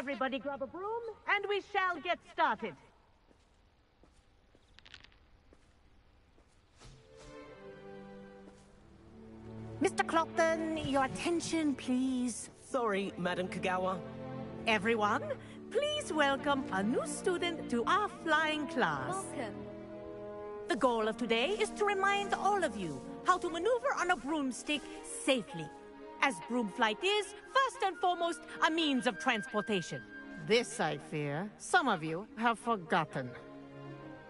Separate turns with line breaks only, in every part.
Everybody grab a broom, and we shall get started. Mr. Clockton, your attention, please.
Sorry, Madam Kagawa.
Everyone, please welcome a new student to our flying class.
Welcome.
The goal of today is to remind all of you how to maneuver on a broomstick safely, as broom flight is, first and foremost, a means of transportation.
This, I fear, some of you have forgotten.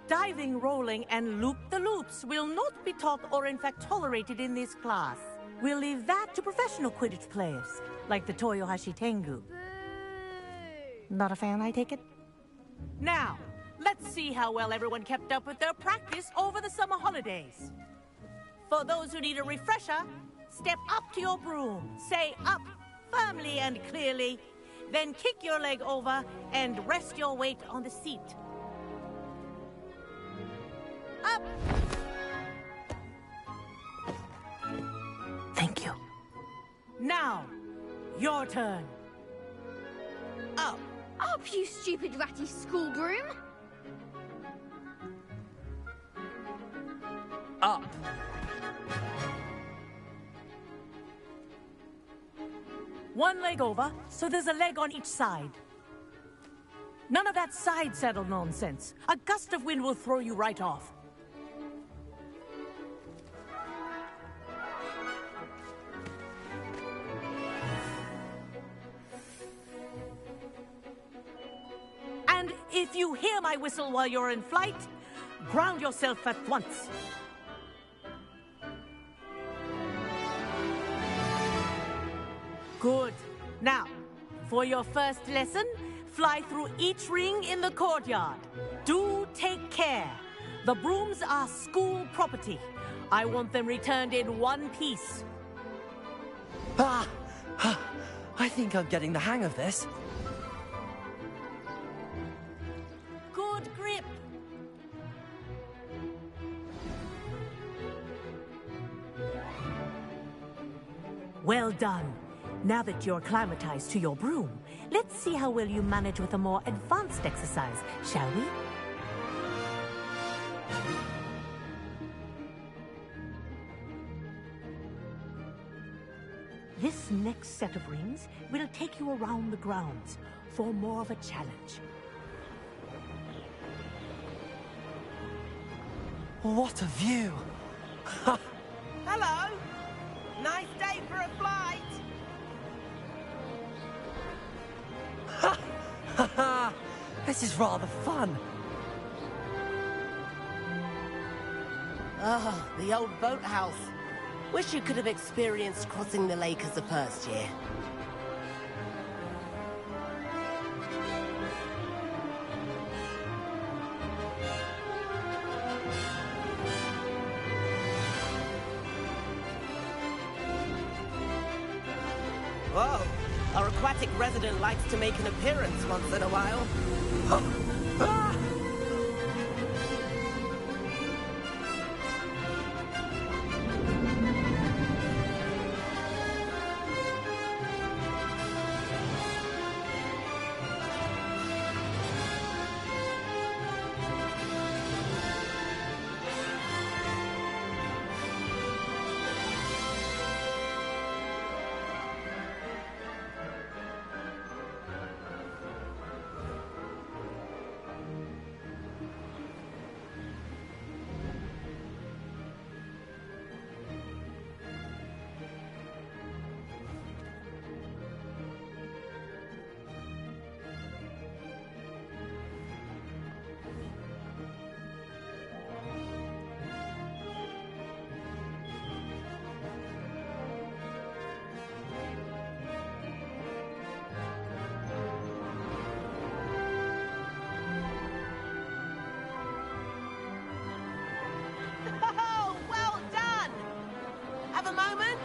Diving, rolling, and loop-the-loops will not be taught or in fact tolerated in this class. We'll leave that to professional Quidditch players, like the Toyohashi Tengu.
Boo!
Not a fan, I take it?
Now, let's see how well everyone kept up with their practice over the summer holidays. For those who need a refresher, step up to your broom, say up firmly and clearly, then kick your leg over and rest your weight on the seat. Up!
Thank you.
Now, your turn. Up.
Up, you stupid ratty school broom!
Up.
One leg over, so there's a leg on each side. None of that side saddle nonsense. A gust of wind will throw you right off. And if you hear my whistle while you're in flight, ground yourself at once. Good. Now, for your first lesson, fly through each ring in the courtyard. Do take care. The brooms are school property. I want them returned in one piece.
I think I'm getting the hang of this.
Good grip. Well done. Now that you're acclimatized to your broom, let's see how well you manage with a more advanced exercise, shall we? This next set of rings will take you around the grounds for more of a challenge.
What a view!
Hello! Nice day for a flight!
This is rather fun.
Oh, the old boathouse. Wish you could have experienced crossing the lake as a first year. Whoa! Our aquatic resident likes to make an appearance once in a while. Oh, well done! Have a moment?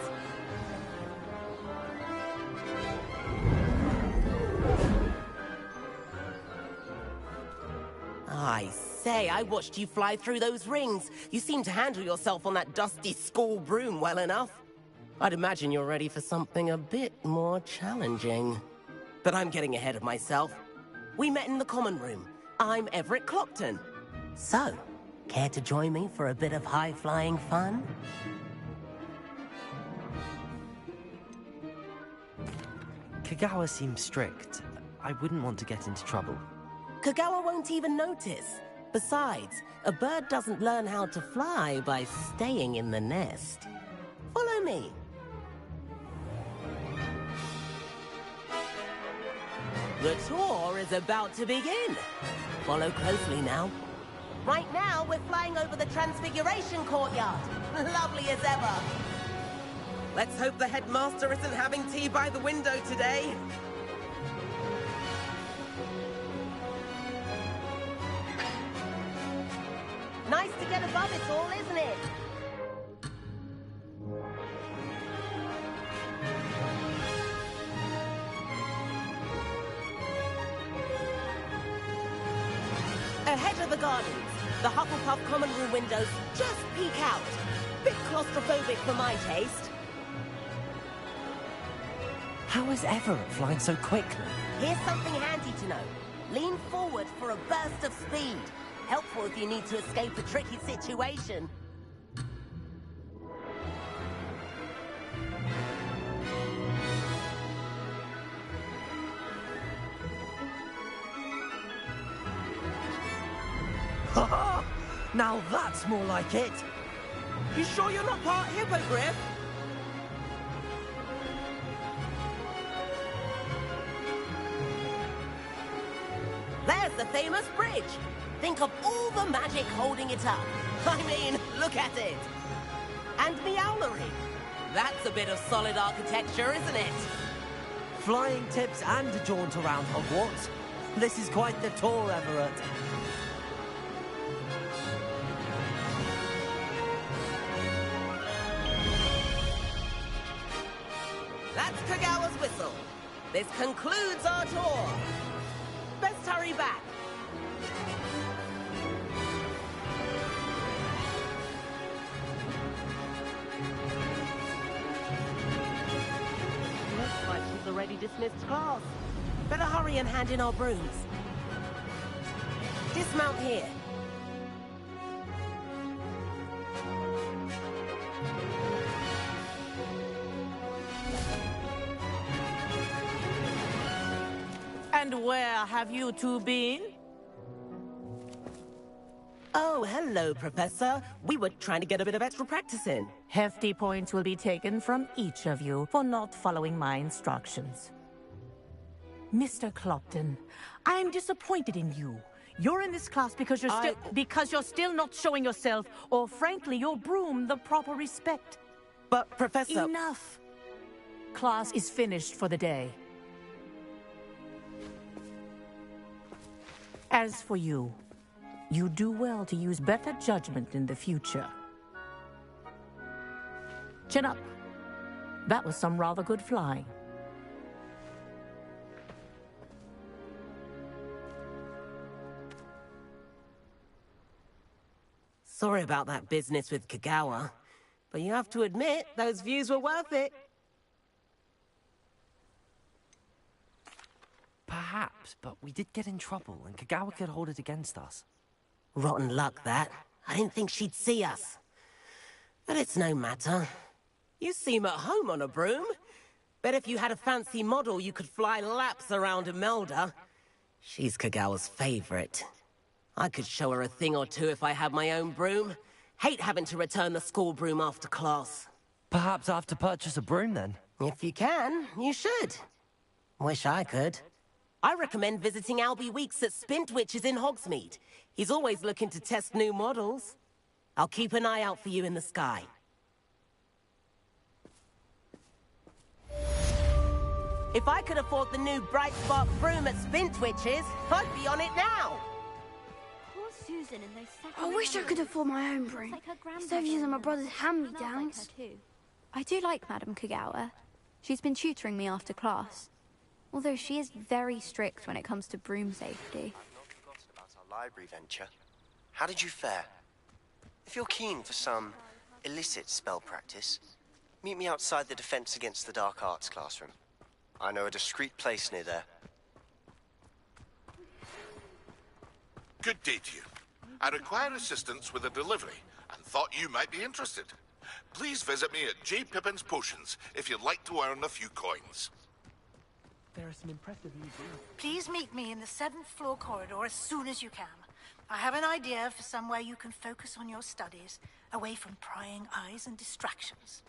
I say, I watched you fly through those rings. You seem to handle yourself on that dusty school broom well enough. I'd imagine you're ready for something a bit more challenging. But I'm getting ahead of myself. We met in the common room. I'm Everett Clopton. So, care to join me for a bit of high-flying fun?
Kagawa seems strict. I wouldn't want to get into trouble.
Kagawa won't even notice. Besides, a bird doesn't learn how to fly by staying in the nest. Follow me. The tour is about to begin. Follow closely now. Right now, we're flying over the Transfiguration Courtyard. Lovely as ever. Let's hope the headmaster isn't having tea by the window today. Nice to get above it all, isn't it? Ahead of the gardens, the Hufflepuff common room windows just peek out. Bit claustrophobic for my taste.
How is Everett flying so quickly?
Here's something handy to know. Lean forward for a burst of speed. Helpful if you need to escape a tricky situation.
Ha! Now that's more like it.
You sure you're not part hippogriff? There's the famous bridge. Think of all the magic holding it up. I mean, look at it. And Meowlery. That's a bit of solid architecture, isn't it?
Flying tips and a jaunt around Hogwarts. This is quite the tour, Everett.
That's Kagawa's whistle. This concludes our tour. Best hurry back. Looks like she's already dismissed class. Better hurry and hand in our brooms. Dismount here.
And where have you two been?
Oh, hello, Professor. We were trying to get a bit of extra practice in.
Hefty points will be taken from each of you for not following my instructions. Mr. Clopton, I'm disappointed in you. You're in this class because you're still not showing yourself, or frankly, your broom, the proper respect.
But, Professor...
Enough! Class is finished for the day. As for you, you do well to use better judgment in the future. Chin up. That was some rather good flying.
Sorry about that business with Kagawa, but you have to admit, those views were worth it.
Perhaps, but we did get in trouble, and Kagawa could hold it against us.
Rotten luck, that. I didn't think she'd see us. But it's no matter. You seem at home on a broom. Bet if you had a fancy model, you could fly laps around Imelda. She's Kagawa's favorite. I could show her a thing or two if I had my own broom. Hate having to return the school broom after class.
Perhaps I have to purchase a broom, then?
If you can, you should. Wish I could. I recommend visiting Albie Weeks at Spintwitches in Hogsmeade. He's always looking to test new models. I'll keep an eye out for you in the sky. If I could afford the new Bright Spark broom at Spintwitches, I'd be on it now.
Poor Susan and those second. I wish I could afford my own broom. Instead of using my brother's hand-me-downs.
I do like Madame Kagawa. She's been tutoring me after class. Although she is very strict when it comes to broom safety.
I've not forgotten about our library venture. How did you fare? If you're keen for some illicit spell practice, meet me outside the Defense Against the Dark Arts classroom. I know a discreet place near there.
Good day to you. I require assistance with a delivery and thought you might be interested. Please visit me at J. Pippin's Potions if you'd like to earn a few coins.
There are some impressive museums.
Please meet me in the 7th floor corridor as soon as you can. I have an idea for somewhere you can focus on your studies, away from prying eyes and distractions.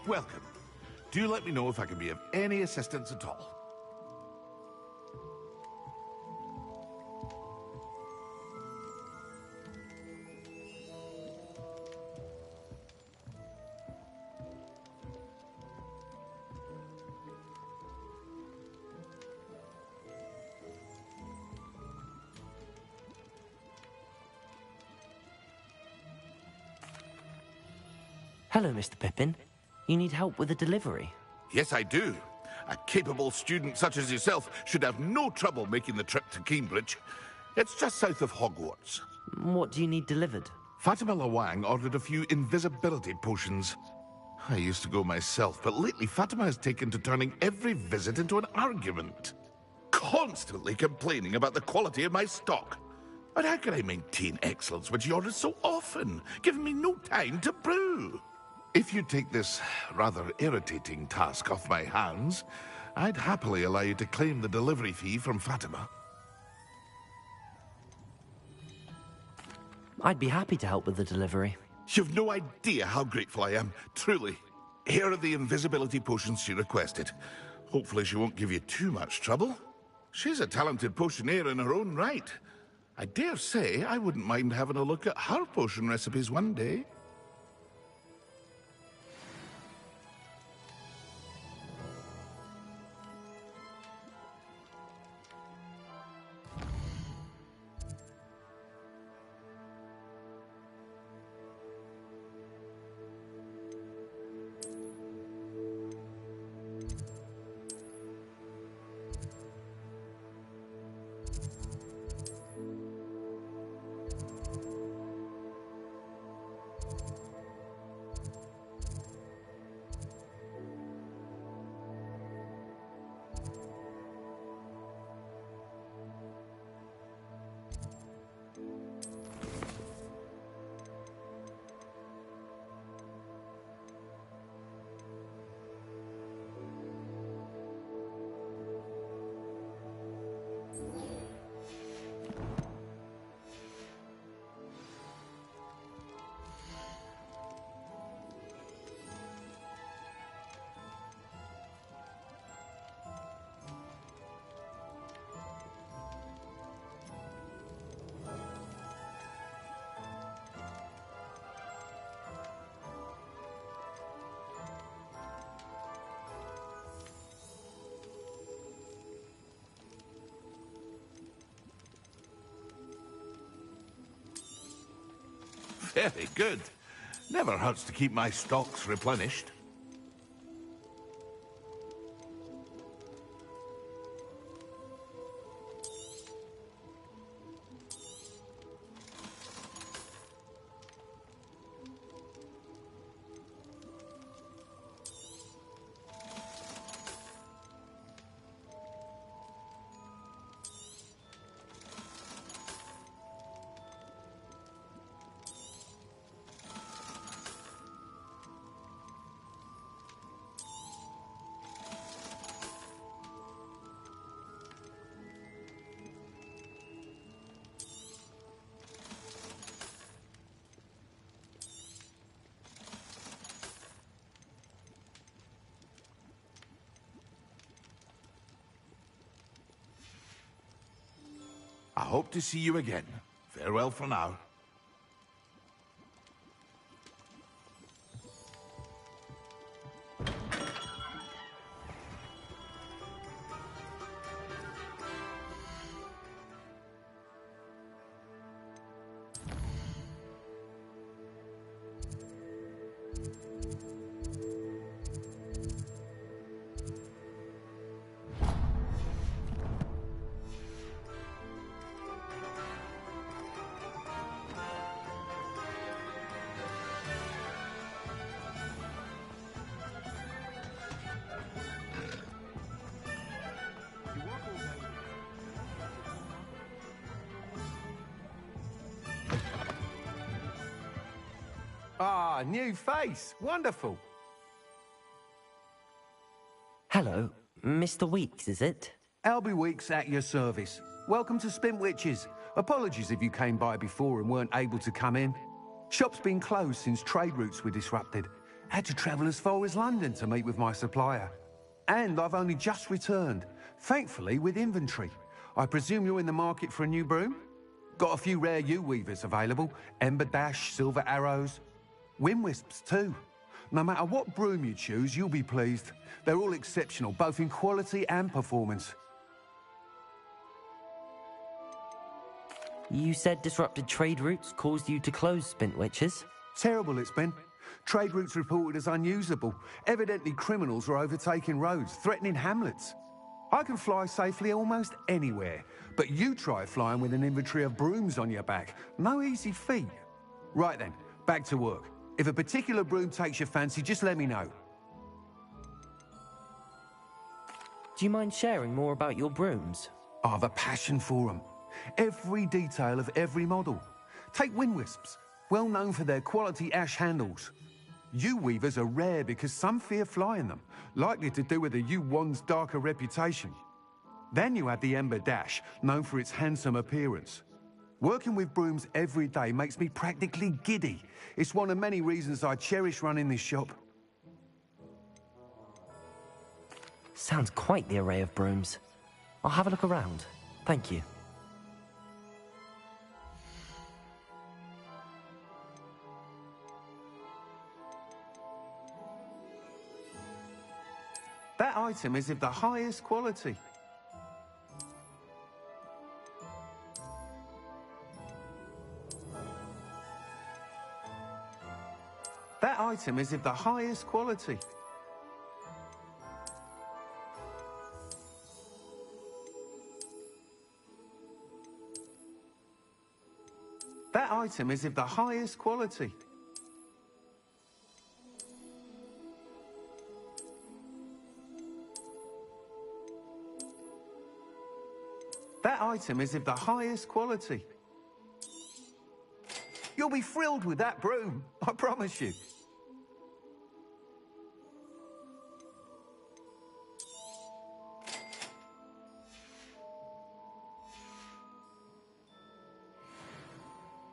welcome. Do let me know if I can be of any assistance at all.
Hello, Mr. Pippin. You need help with a delivery?
Yes, I do. A capable student such as yourself should have no trouble making the trip to Cambridge. It's just south of Hogwarts.
What do you need delivered?
Fatima Lawang ordered a few invisibility potions. I used to go myself, but lately Fatima has taken to turning every visit into an argument. Constantly complaining about the quality of my stock. But how can I maintain excellence when she orders so often, giving me no time to brew? If you take this rather irritating task off my hands, I'd happily allow you to claim the delivery fee from Fatima.
I'd be happy to help with the delivery.
You've no idea how grateful I am, truly. Here are the invisibility potions she requested. Hopefully she won't give you too much trouble. She's a talented potioneer in her own right. I dare say I wouldn't mind having a look at her potion recipes one day. Very good. Never hurts to keep my stocks replenished. I hope to see you again. Farewell for now.
Ah, new face. Wonderful.
Hello, Mr. Weeks, is it?
Albie Weeks at your service. Welcome to Spintwitches. Apologies if you came by before and weren't able to come in. Shop's been closed since trade routes were disrupted. Had to travel as far as London to meet with my supplier. And I've only just returned, thankfully with inventory. I presume you're in the market for a new broom? Got a few rare U-weavers available. Ember Dash, Silver Arrows. Wind Wisps too. No matter what broom you choose, you'll be pleased. They're all exceptional, both in quality and performance.
You said disrupted trade routes caused you to close Spintwitches?
Terrible it's been. Trade routes reported as unusable. Evidently criminals are overtaking roads, threatening hamlets. I can fly safely almost anywhere, but you try flying with an inventory of brooms on your back. No easy feat. Right then, back to work. If a particular broom takes your fancy, just let me know.
Do you mind sharing more about your brooms?
I've a passion for them. Every detail of every model. Take Wind Wisps, well known for their quality ash handles. U-weavers are rare because some fear flying them, likely to do with the U-wand's darker reputation. Then you have the Ember Dash, known for its handsome appearance. Working with brooms every day makes me practically giddy. It's one of many reasons I cherish running this shop.
Sounds quite the array of brooms. I'll have a look around. Thank you.
That item is of the highest quality. That item is of the highest quality. That item is of the highest quality. That item is of the highest quality. You'll be thrilled with that broom, I promise you.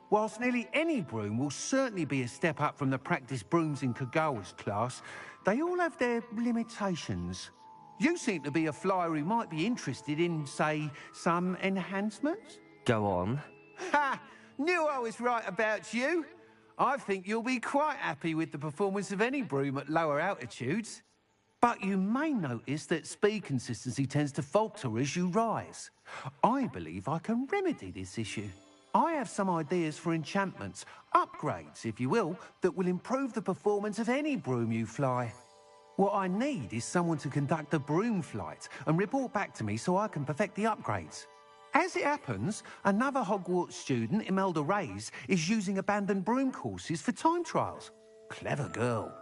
Whilst nearly any broom will certainly be a step up from the practice brooms in Kagawa's class, they all have their limitations. You seem to be a flyer who might be interested in, say, some enhancements?
Go on.
Ha! Knew I was right about you. I think you'll be quite happy with the performance of any broom at lower altitudes. But you may notice that speed consistency tends to falter as you rise. I believe I can remedy this issue. I have some ideas for enchantments, upgrades, if you will, that will improve the performance of any broom you fly. What I need is someone to conduct a broom flight and report back to me so I can perfect the upgrades. As it happens, another Hogwarts student, Imelda Reyes, is using abandoned broom courses for time trials. Clever girl.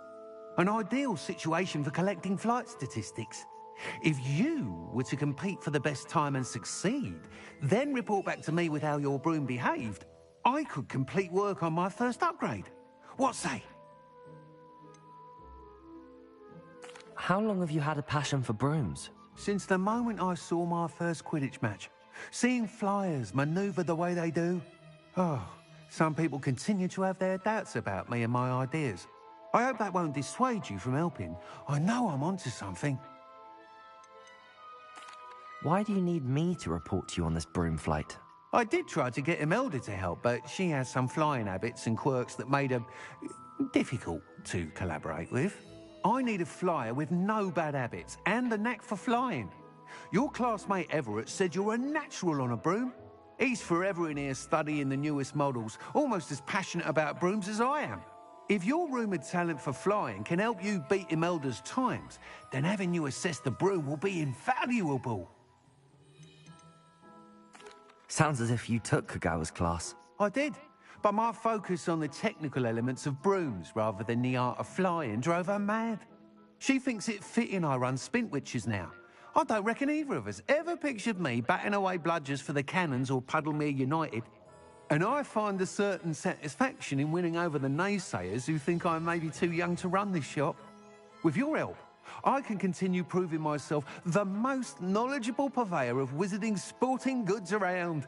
An ideal situation for collecting flight statistics. If you were to compete for the best time and succeed, then report back to me with how your broom behaved, I could complete work on my first upgrade. What say?
How long have you had a passion for brooms?
Since the moment I saw my first Quidditch match. Seeing flyers manoeuvre the way they do. Oh, some people continue to have their doubts about me and my ideas. I hope that won't dissuade you from helping. I know I'm onto something.
Why do you need me to report to you on this broom flight?
I did try to get Imelda to help, but she has some flying habits and quirks that made her difficult to collaborate with. I need a flyer with no bad habits and a knack for flying. Your classmate Everett said you're a natural on a broom. He's forever in here studying the newest models, almost as passionate about brooms as I am. If your rumoured talent for flying can help you beat Imelda's times, then having you assess the broom will be invaluable.
Sounds as if you took Kagawa's class.
I did, but my focus on the technical elements of brooms rather than the art of flying drove her mad. She thinks it fitting I run Spintwitches now. I don't reckon either of us ever pictured me batting away bludgers for the Cannons or Puddlemere United. And I find a certain satisfaction in winning over the naysayers who think I may be too young to run this shop. With your help, I can continue proving myself the most knowledgeable purveyor of wizarding sporting goods around.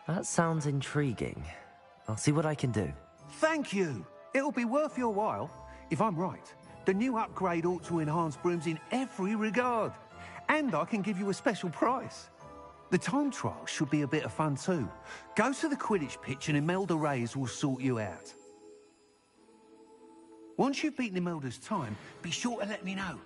That sounds intriguing. I'll see what I can do.
Thank you. It'll be worth your while. If I'm right, the new upgrade ought to enhance brooms in every regard. And I can give you a special price. The time trial should be a bit of fun too. Go to the Quidditch pitch and Imelda Reyes will sort you out. Once you've beaten Imelda's time, be sure to let me know.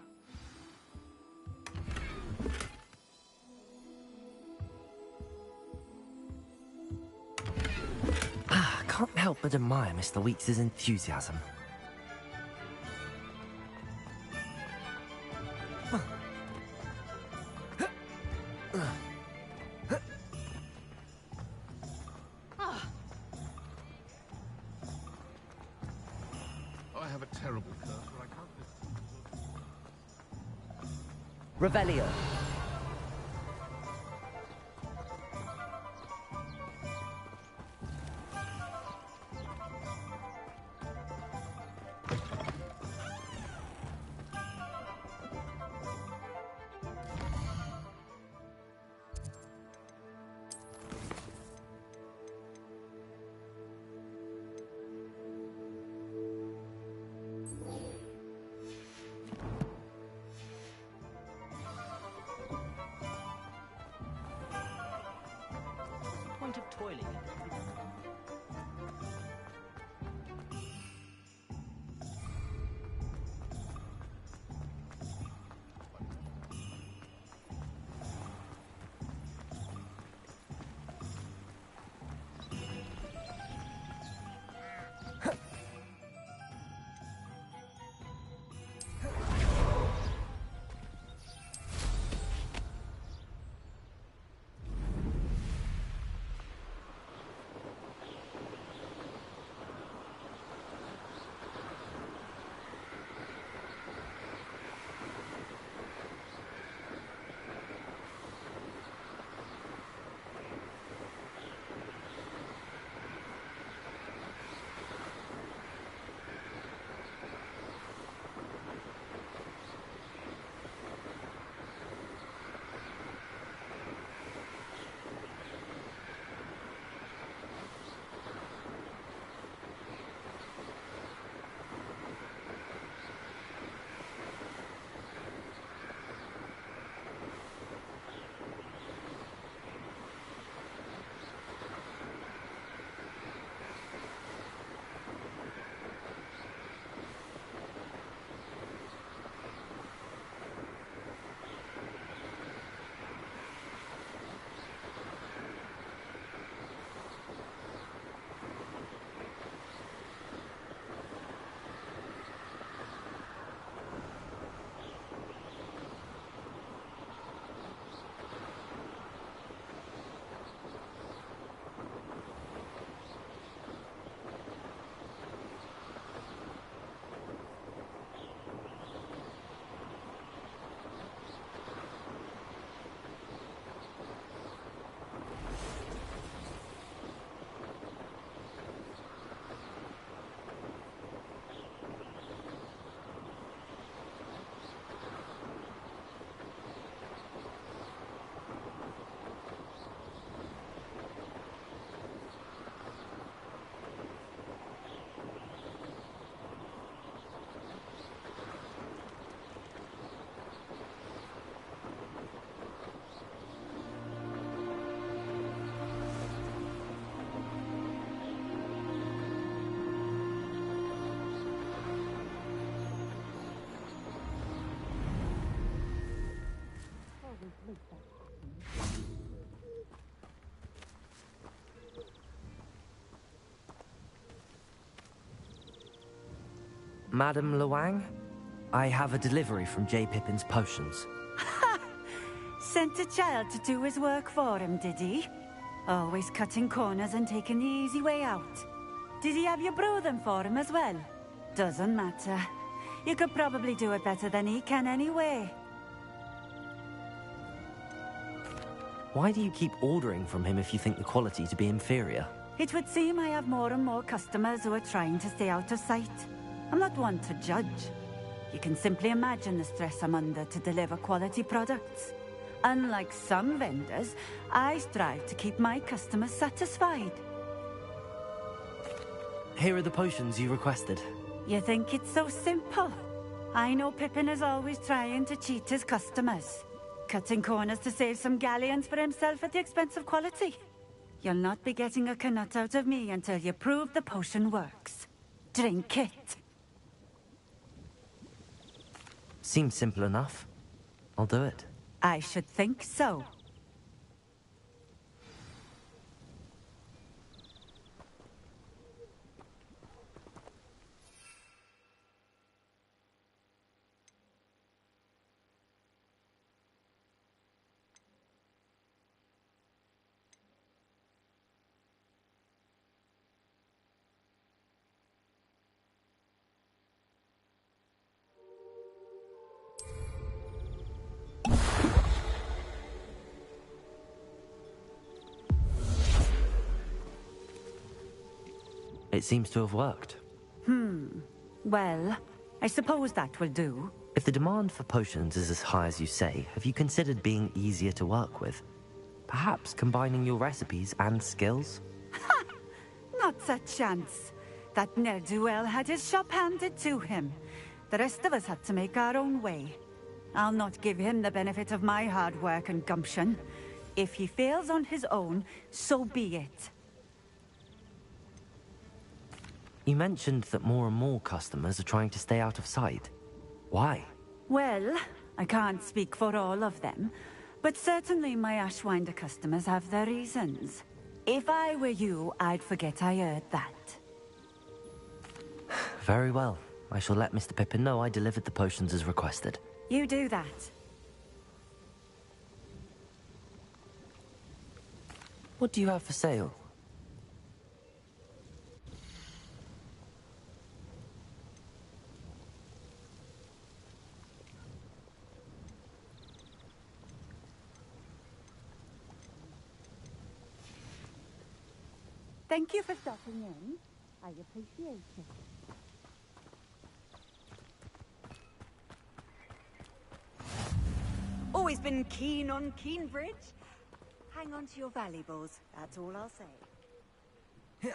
I can't help but admire Mr. Weeks' enthusiasm.
I have a terrible curse, but I can't...
Revelio. Point of toiling. Madam Luang, I have a delivery from J. Pippin's Potions.
Sent a child to do his work for him, did he? Always cutting corners and taking the easy way out. Did he have you brew them for him as well? Doesn't matter. You could probably do it better than he can anyway.
Why do you keep ordering from him if you think the quality to be inferior?
It would seem I have more and more customers who are trying to stay out of sight. I'm not one to judge. You can simply imagine the stress I'm under to deliver quality products. Unlike some vendors, I strive to keep my customers satisfied.
Here are the potions you requested.
You think it's so simple? I know Pippin is always trying to cheat his customers, cutting corners to save some galleons for himself at the expense of quality. You'll not be getting a canut out of me until you prove the potion works. Drink it.
Seems simple enough. I'll do it.
I should think so.
It seems to have worked.
Well, I suppose that will do.
If the demand for potions is as high as you say, have you considered being easier to work with? Perhaps combining your recipes and skills?
Not a chance. That ne'er-do-well had his shop handed to him. The rest of us had to make our own way. I'll not give him the benefit of my hard work and gumption. If he fails on his own, so be it.
You mentioned that more and more customers are trying to stay out of sight. Why?
Well, I can't speak for all of them, but certainly my Ashwinder customers have their reasons. If I were you, I'd forget I heard that.
Very well. I shall let Mr. Pippin know I delivered the potions as requested.
You do that.
What do you have for sale?
Thank you for stopping in. I appreciate it.
Always been keen on Keenbridge. Hang on to your valuables, that's all I'll say.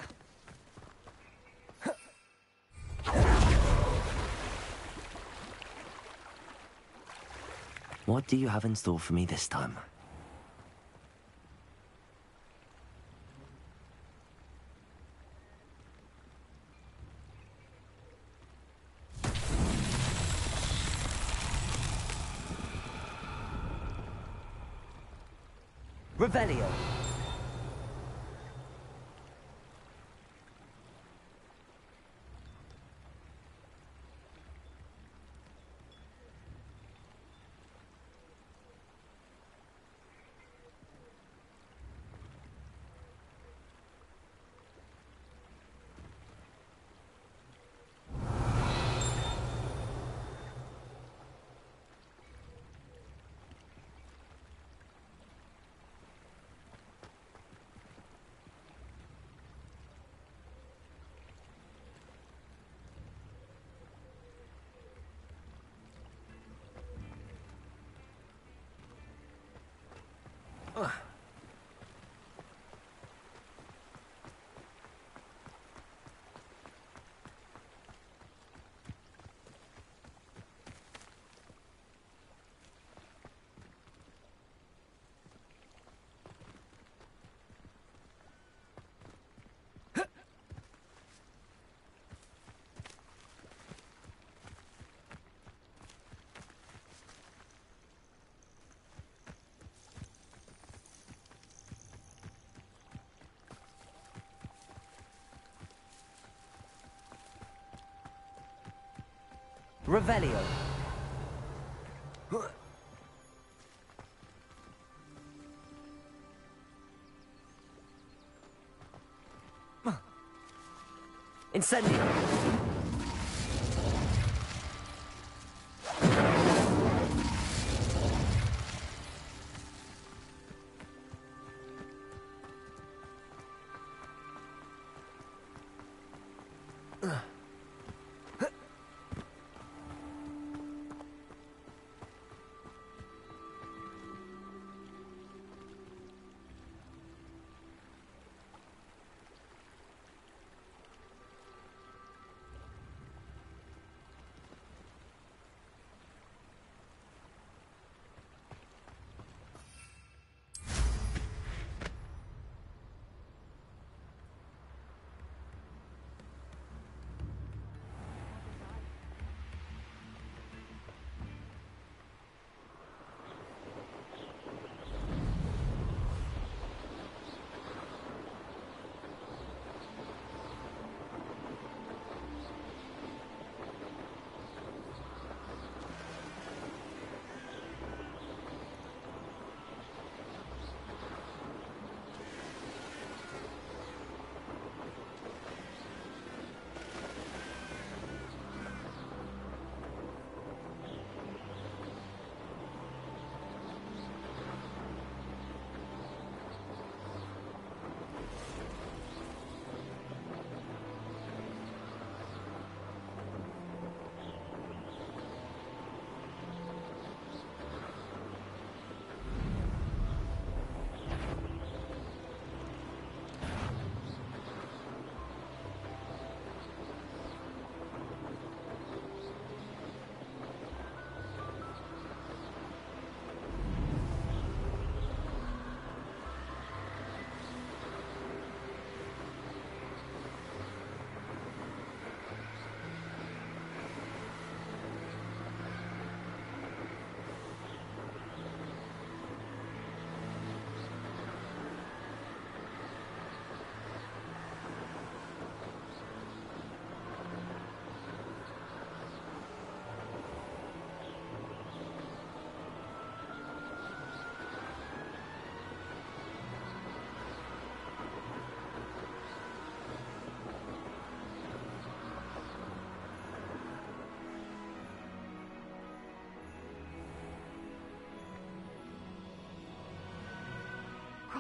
What do you have in store for me this time? Revelio. Revelio. Incendio.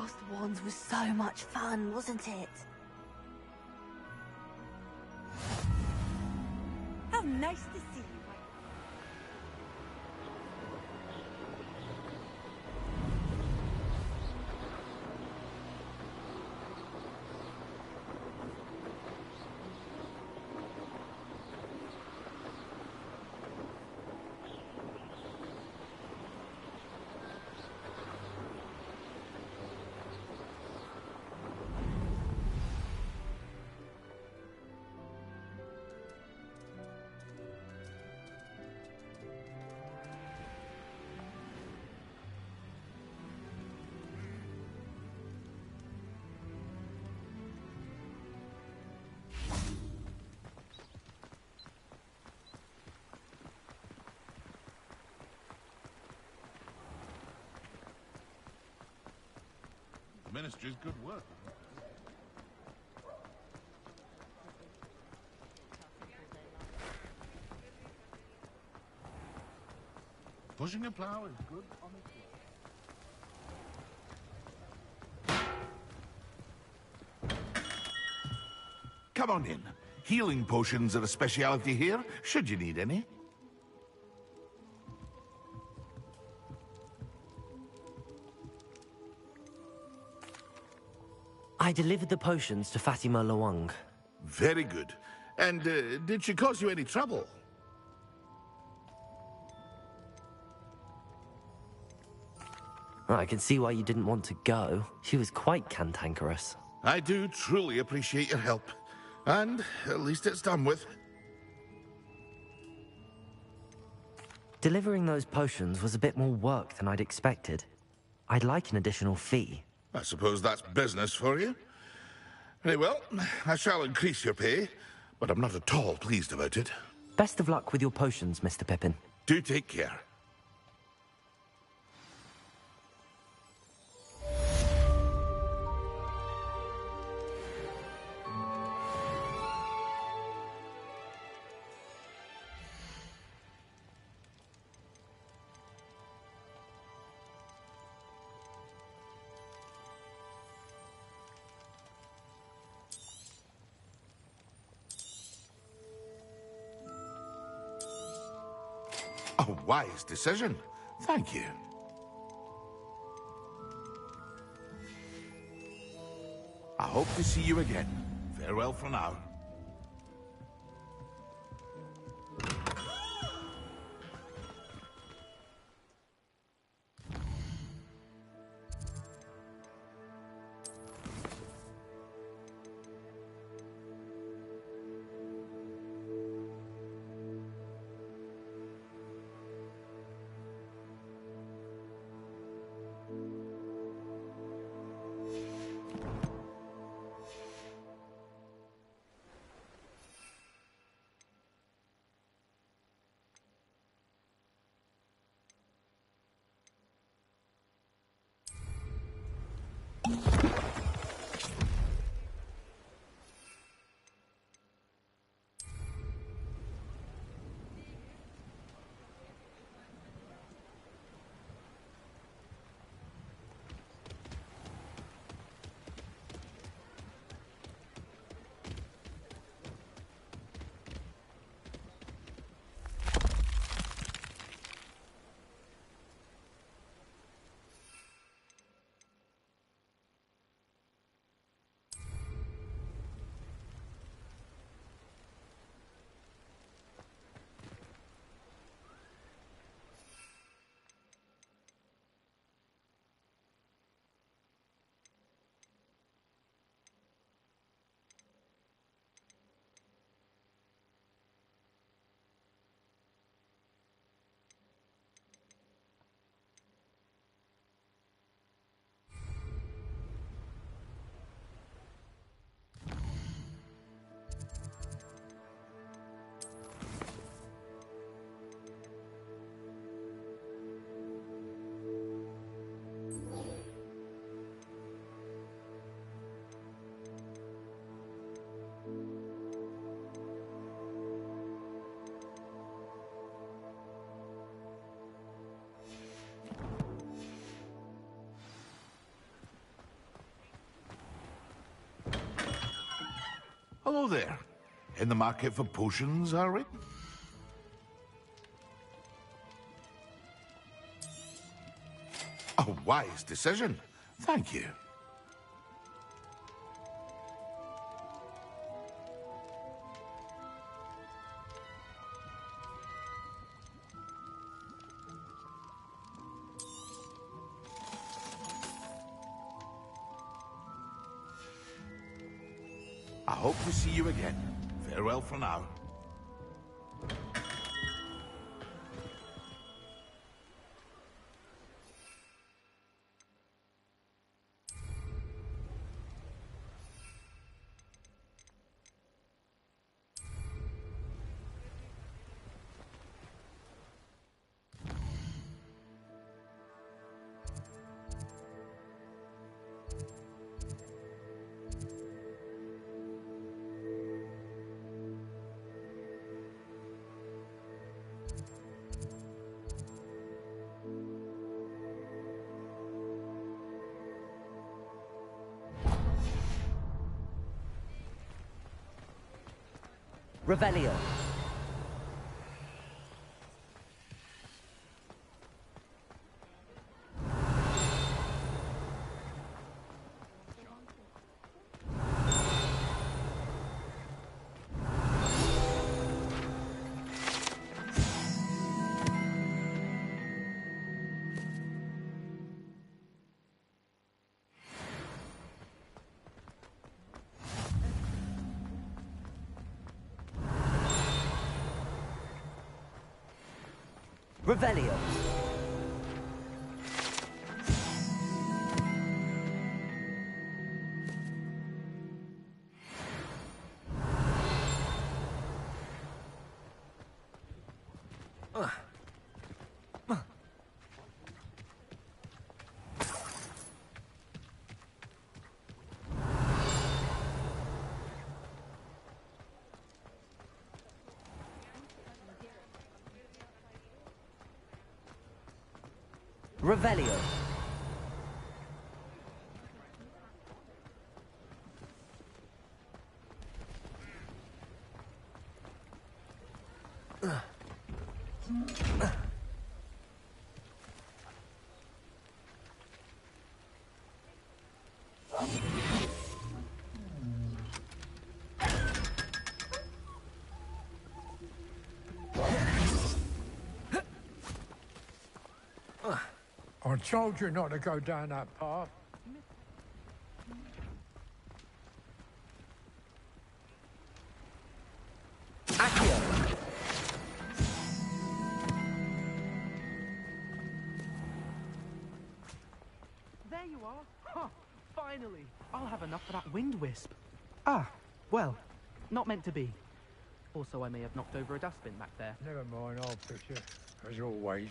Frost Wands was so much fun, wasn't it?
How nice to see you.
Ministry's good work. Pushing a plow is good on its way. Come on in. Healing potions are a speciality here, should you need any.
I delivered the potions to Fatima Lawang.
Very good. And did she cause you any trouble?
I can see why you didn't want to go. She was quite cantankerous.
I do truly appreciate your help. And at least it's done with.
Delivering those potions was a bit more work than I'd expected. I'd like an additional fee.
I suppose that's business for you. Very well, I shall increase your pay, but I'm not at all pleased about it.
Best of luck with your potions, Mr. Pippin.
Do take care. A wise decision. Thank you. I hope to see you again. Farewell for now. Hello there. In the market for potions, are we? A wise decision. Thank you. I hope to see you again. Farewell for now.
Revelio. Revelio. Revelio.
I told you not to go down that path.
There you are. Huh, finally. I'll have enough for that wind wisp. Ah, well, not meant to be. Also, I may have knocked over a dustbin back there.
Never mind, I'll fix it, as always.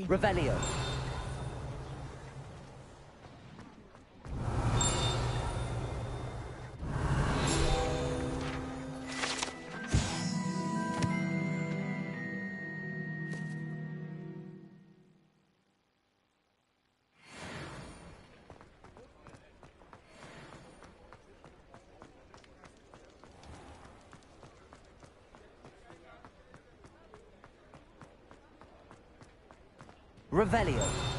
Revelio. Revelio.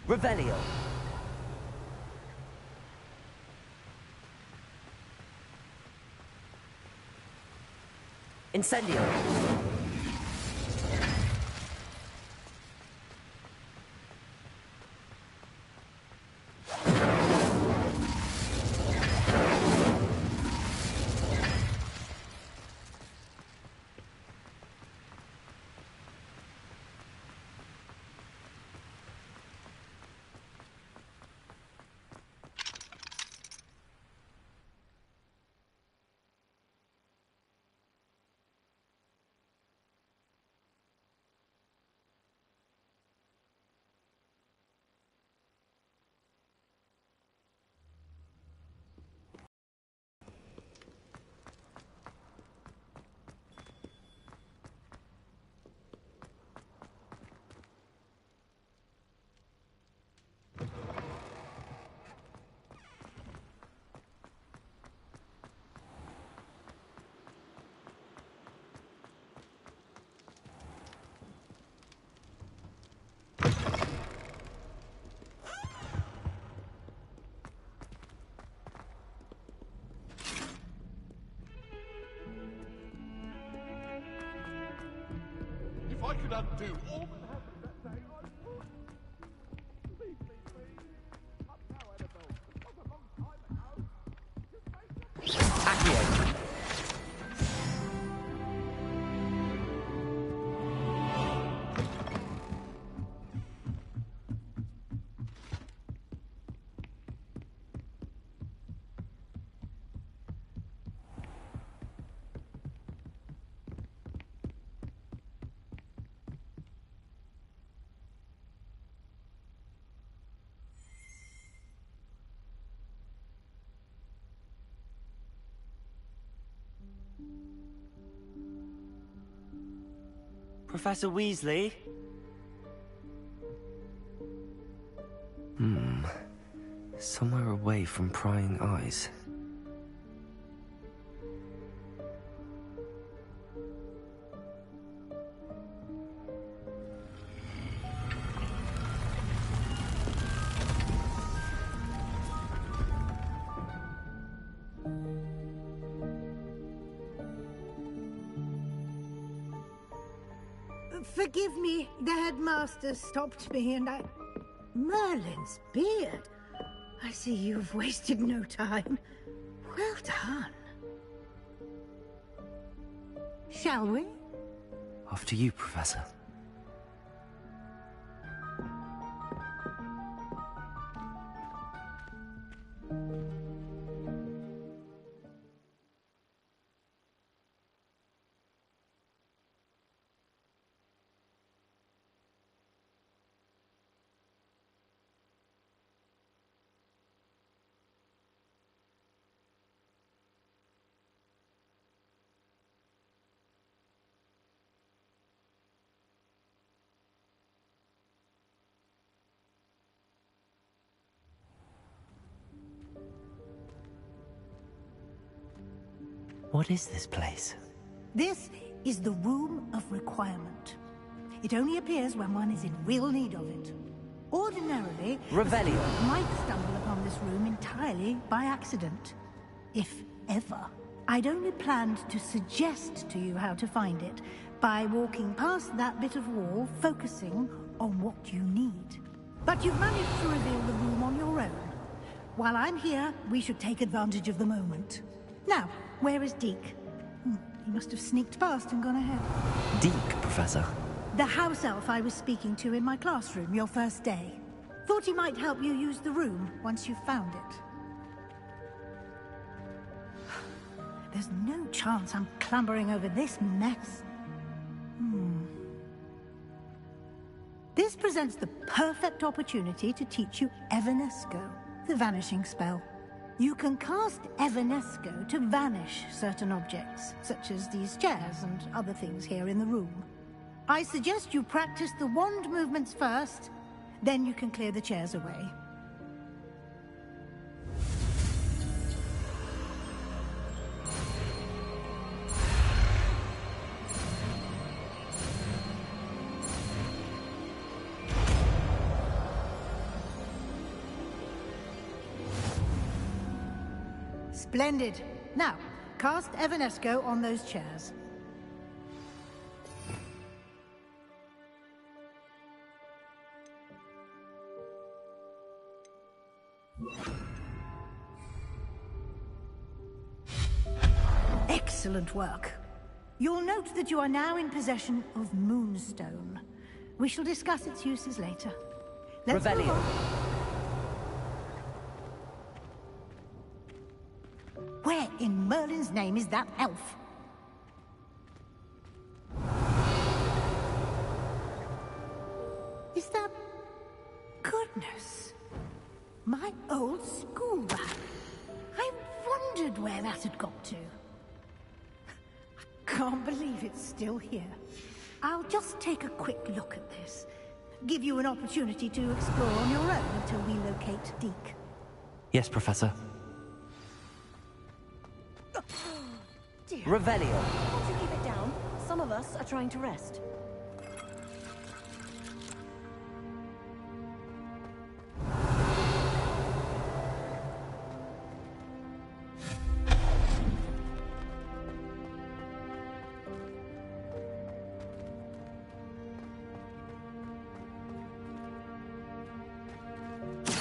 Revelio. Incendio.
If I could undo all that happened that day, I would. Please, please, please. Up now, Annabelle. That was a long time ago. Just make
Accio. Professor Weasley? Somewhere away from prying eyes.
Forgive me, the headmaster stopped me and I... Merlin's beard. I see you've wasted no time. Well done. Shall we?
After you, Professor. What is this place?
This is the Room of Requirement. It only appears when one is in real need of it. Ordinarily,
Revelio
might stumble upon this room entirely by accident. If ever. I'd only planned to suggest to you how to find it by walking past that bit of wall, focusing on what you need. But you've managed to reveal the room on your own. While I'm here, we should take advantage of the moment. Now, where is Deke? He must have sneaked past and gone ahead.
Deke, Professor.
The house elf I was speaking to in my classroom your first day. Thought he might help you use the room once you've found it. There's no chance I'm clambering over this mess. This presents the perfect opportunity to teach you Evanesco, the vanishing spell. You can cast Evanesco to vanish certain objects, such as these chairs and other things here in the room. I suggest you practice the wand movements first, then you can clear the chairs away. Splendid. Now, cast Evanesco on those chairs. Excellent work. You'll note that you are now in possession of Moonstone. We shall discuss its uses later. Let's move
Revelio.
on. Where in Merlin's name is that elf? Is that... Goodness. My old school bag. I wondered where that had got to. I can't believe it's still here. I'll just take a quick look at this. Give you an opportunity to explore on your own until we locate Deke.
Yes, Professor.
Dear.
Revelio.
Won't you keep it down? Some of us are trying to rest.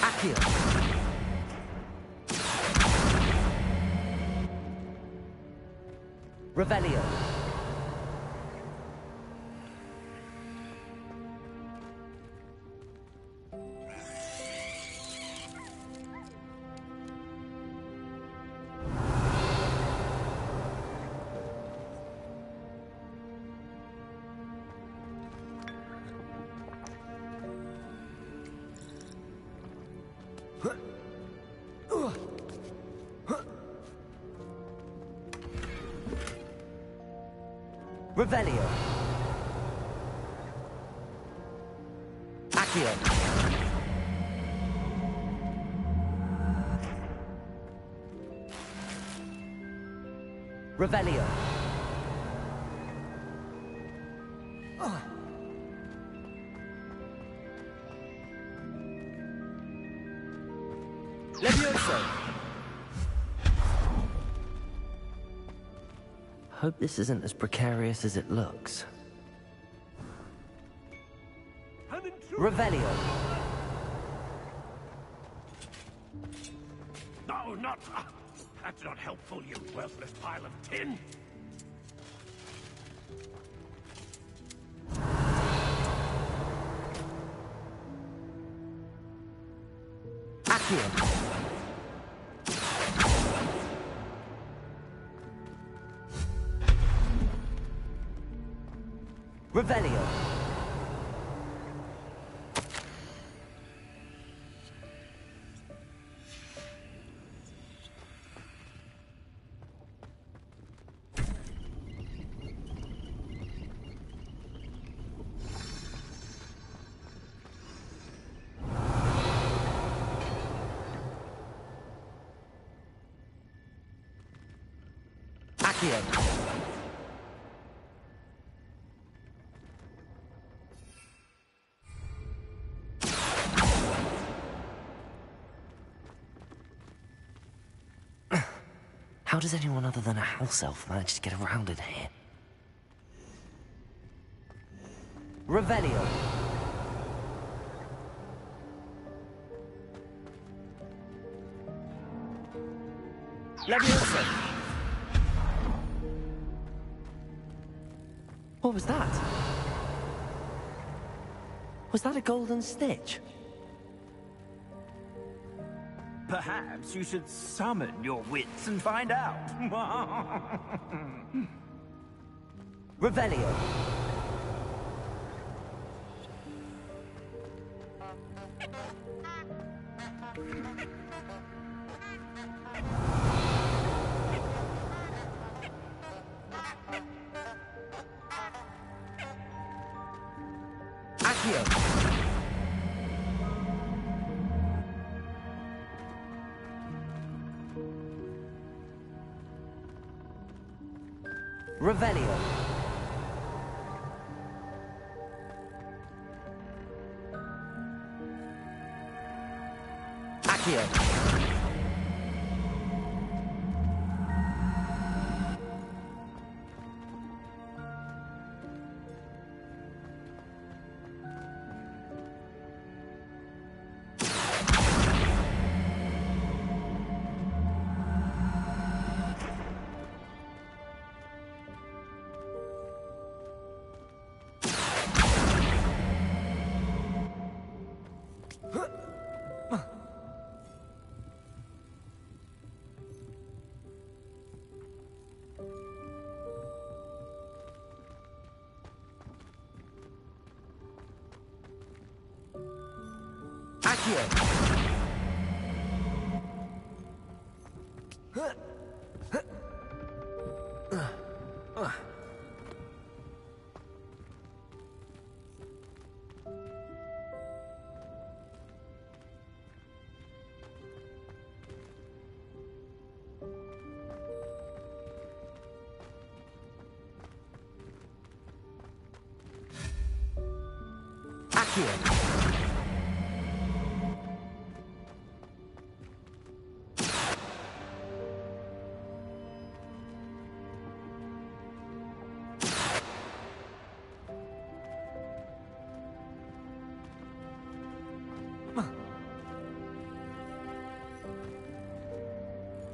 Accio. Revelio. Revelio. Accio. Revelio. Levioso. Hope this isn't as precarious as it looks. Revelio.
No, not... that's not helpful, you worthless pile of tin!
Accio. Revelio. Accio. How does anyone other than a house elf manage to get around in here? Revelio. Levioso. What was that? Was that a golden stitch?
Perhaps you should summon your wits and find out.
Revelio. Accio. Revelio. Accio.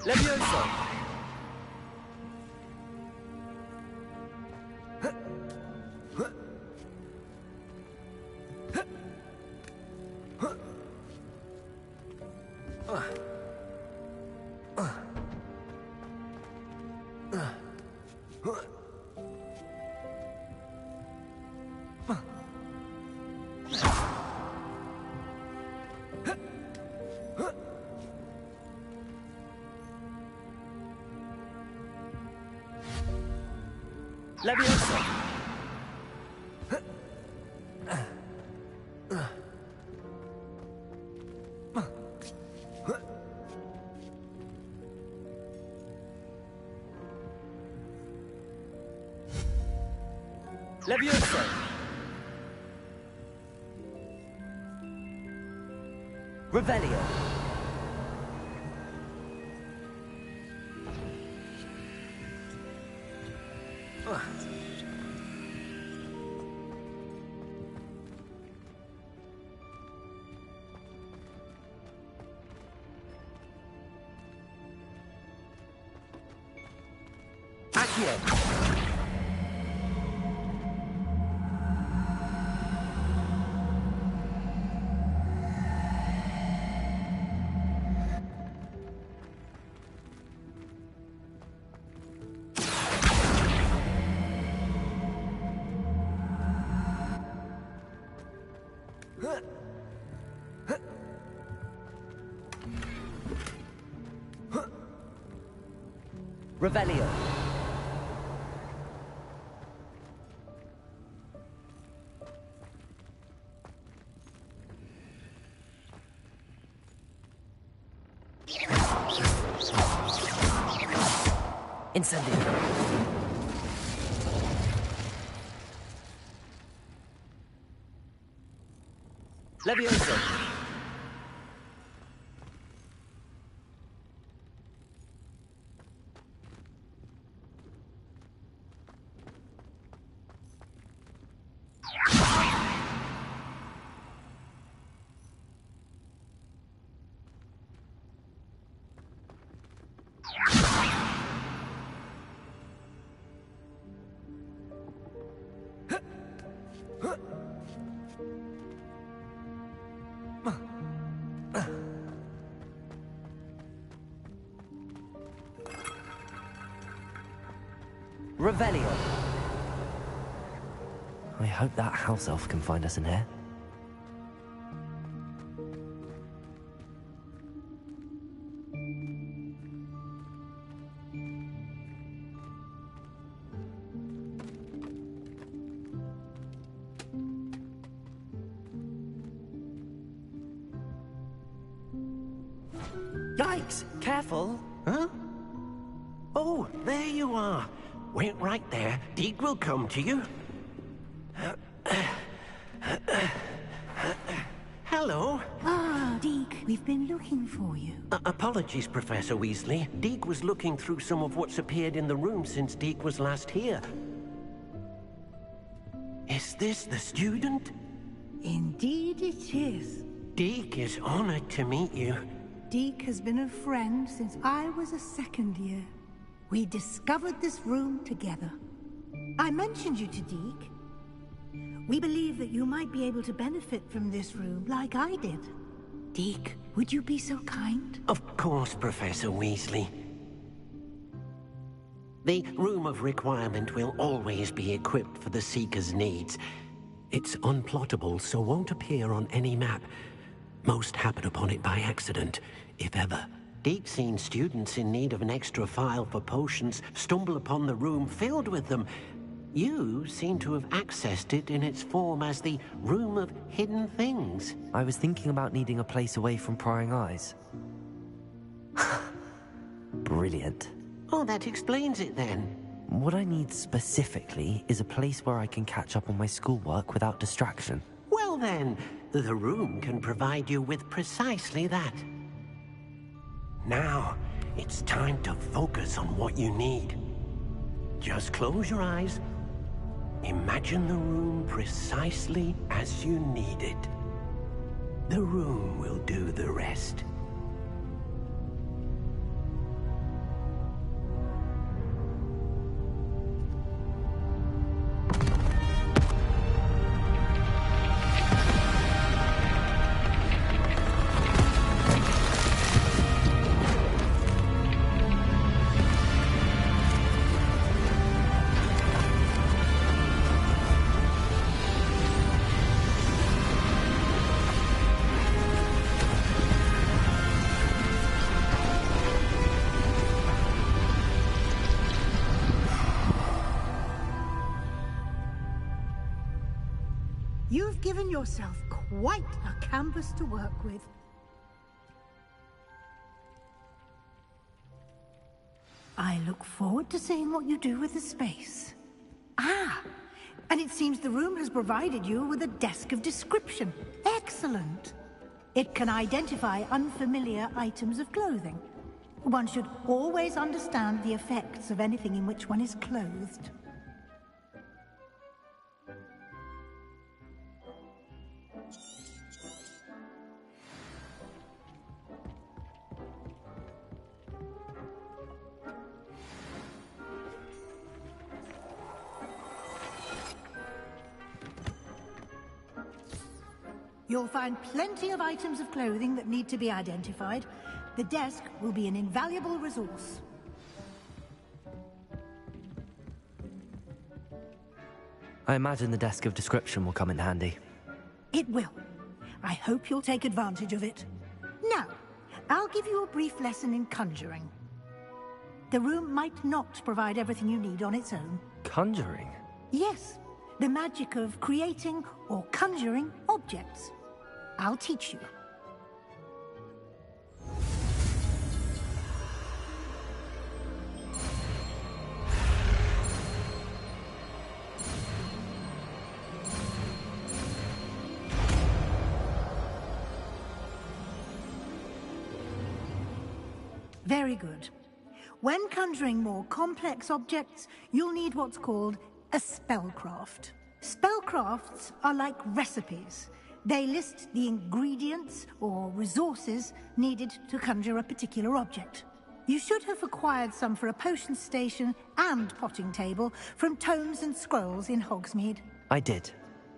Levioso. Levioso.
Levioso! Revelio! Accio! Revelio. Incendio. Levioso. Revelio.
I hope that house elf can find us in here.
Yikes! Careful! Huh? Oh, there you are. Wait right there. Deek will come to you. Hello.
Ah, Deek, we've been looking for you.
Apologies, Professor Weasley. Deek was looking through some of what's appeared in the room since Deek was last here. Is this the student?
Indeed it is.
Deek is honored to meet you.
Deek has been a friend since I was a second year. We discovered this room together. I mentioned you to Deek. We believe that you might be able to benefit from this room like I did. Deek, would you be so kind?
Of course, Professor Weasley. The Room of Requirement will always be equipped for the Seeker's needs. It's unplottable, so won't appear on any map. Most happen upon it by accident, if ever. Deek's seen students in need of an extra file for potions stumble upon the room filled with them. You seem to have accessed it in its form as the Room of Hidden Things.
I was thinking about needing a place away from prying eyes. Brilliant.
Oh, that explains it then.
What I need specifically is a place where I can catch up on my schoolwork without distraction.
Well then, the room can provide you with precisely that. Now, it's time to focus on what you need. Just close your eyes. Imagine the room precisely as you need it. The room will do the rest.
You've given yourself quite a canvas to work with. I look forward to seeing what you do with the space. Ah, And it seems the room has provided you with a desk of description. Excellent. It can identify unfamiliar items of clothing. One should always understand the effects of anything in which one is clothed. You'll find plenty of items of clothing that need to be identified. The desk will be an invaluable resource.
I imagine the desk of description will come in handy.
It will. I hope you'll take advantage of it. Now, I'll give you a brief lesson in conjuring. The room might not provide everything you need on its own.
Conjuring?
Yes, the magic of creating or conjuring objects. I'll teach you. Very good. When conjuring more complex objects, you'll need what's called a spellcraft. Spellcrafts are like recipes. They list the ingredients or resources needed to conjure a particular object. You should have acquired some for a potion station and potting table from tomes and scrolls in Hogsmeade.
I did.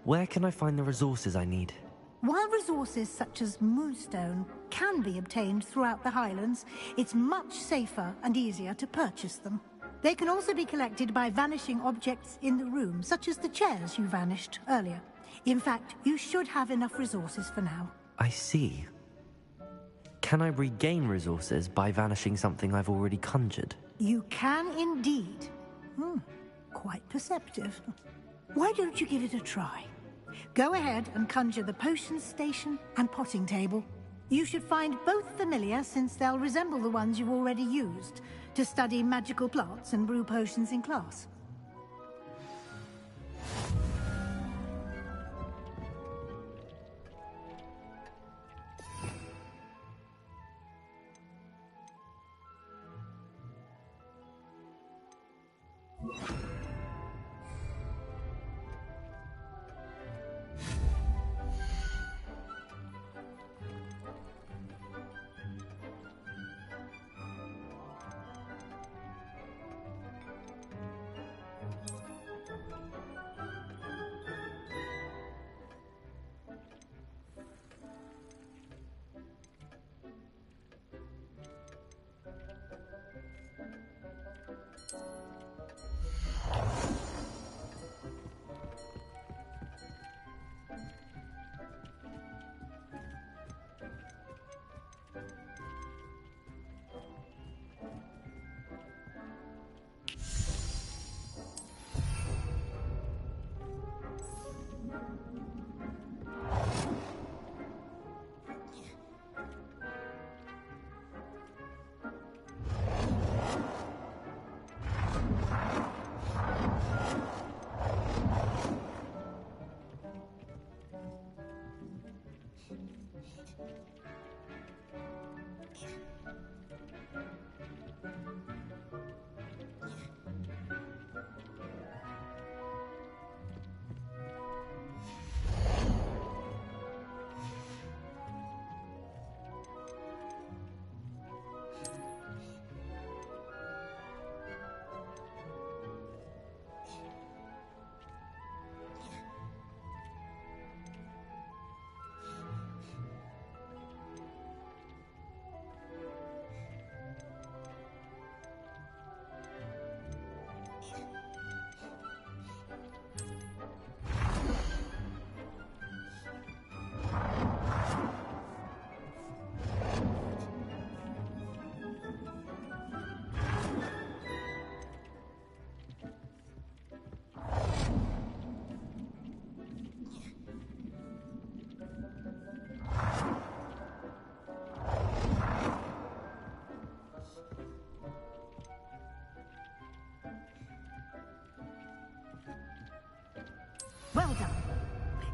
Where can I find the resources I need?
While resources such as moonstone can be obtained throughout the Highlands, it's much safer and easier to purchase them. They can also be collected by vanishing objects in the room, such as the chairs you vanished earlier. In fact, you should have enough resources for now.
I see. Can I regain resources by vanishing something I've already conjured?
You can indeed. Quite perceptive. Why don't you give it a try? Go ahead and conjure the potion station and potting table. You should find both familiar, since they'll resemble the ones you've already used to study magical plants and brew potions in class.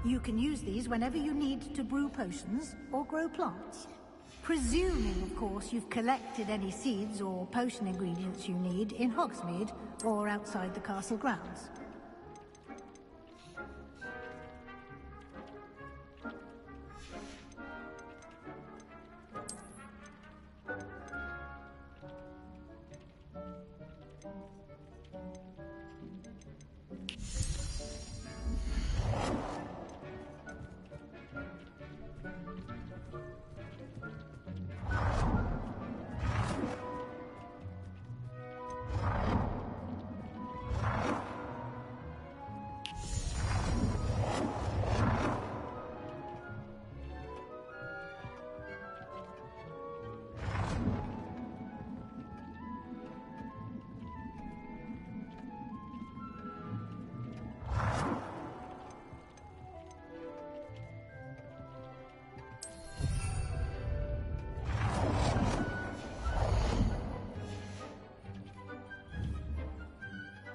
You can use these whenever you need to brew potions or grow plants. Presuming, of course, you've collected any seeds or potion ingredients you need in Hogsmeade or outside the castle grounds.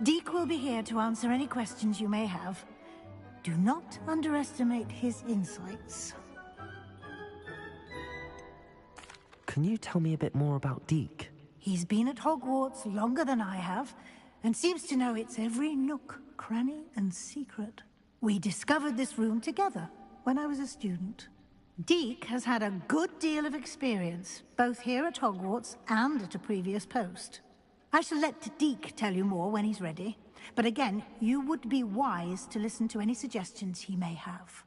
Deke will be here to answer any questions you may have. Do not underestimate his insights.
Can you tell me a bit more about Deke?
He's been at Hogwarts longer than I have, and seems to know its every nook, cranny, and secret. We discovered this room together when I was a student. Deke has had a good deal of experience, both here at Hogwarts and at a previous post. I shall let Deke tell you more when he's ready, but again, you would be wise to listen to any suggestions he may have.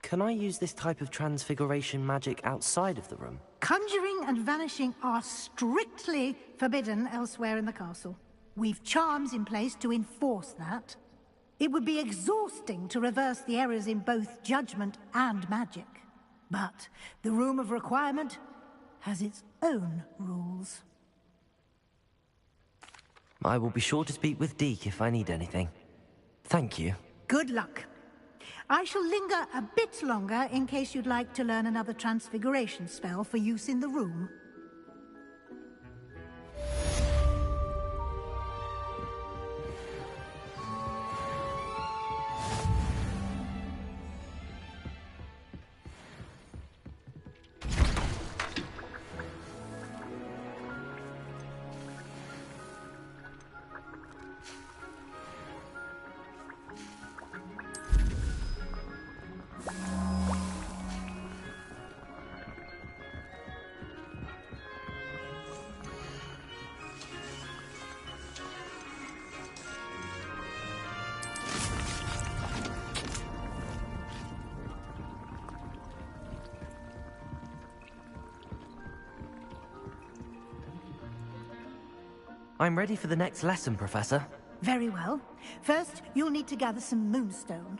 Can I use this type of transfiguration magic outside of the room?
Conjuring and vanishing are strictly forbidden elsewhere in the castle. We've charms in place to enforce that. It would be exhausting to reverse the errors in both judgment and magic. But the Room of Requirement has its own rules.
I will be sure to speak with Deke if I need anything. Thank you.
Good luck. I shall linger a bit longer in case you'd like to learn another transfiguration spell for use in the room.
I'm ready for the next lesson, Professor.
Very well. First, you'll need to gather some moonstone.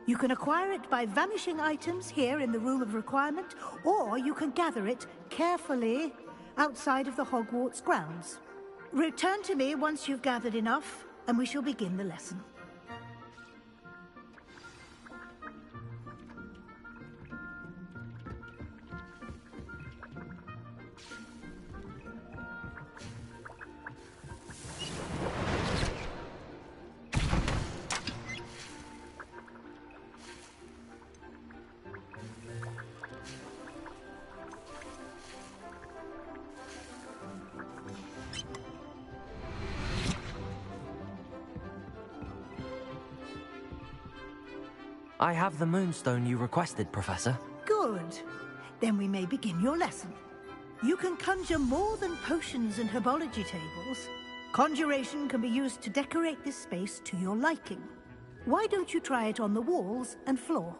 You can acquire it by vanishing items here in the Room of Requirement, or you can gather it carefully outside of the Hogwarts grounds. Return to me once you've gathered enough, and we shall begin the lesson.
I have the moonstone you requested, Professor.
Good. Then we may begin your lesson. You can conjure more than potions and herbology tables. Conjuration can be used to decorate this space to your liking. Why don't you try it on the walls and floor?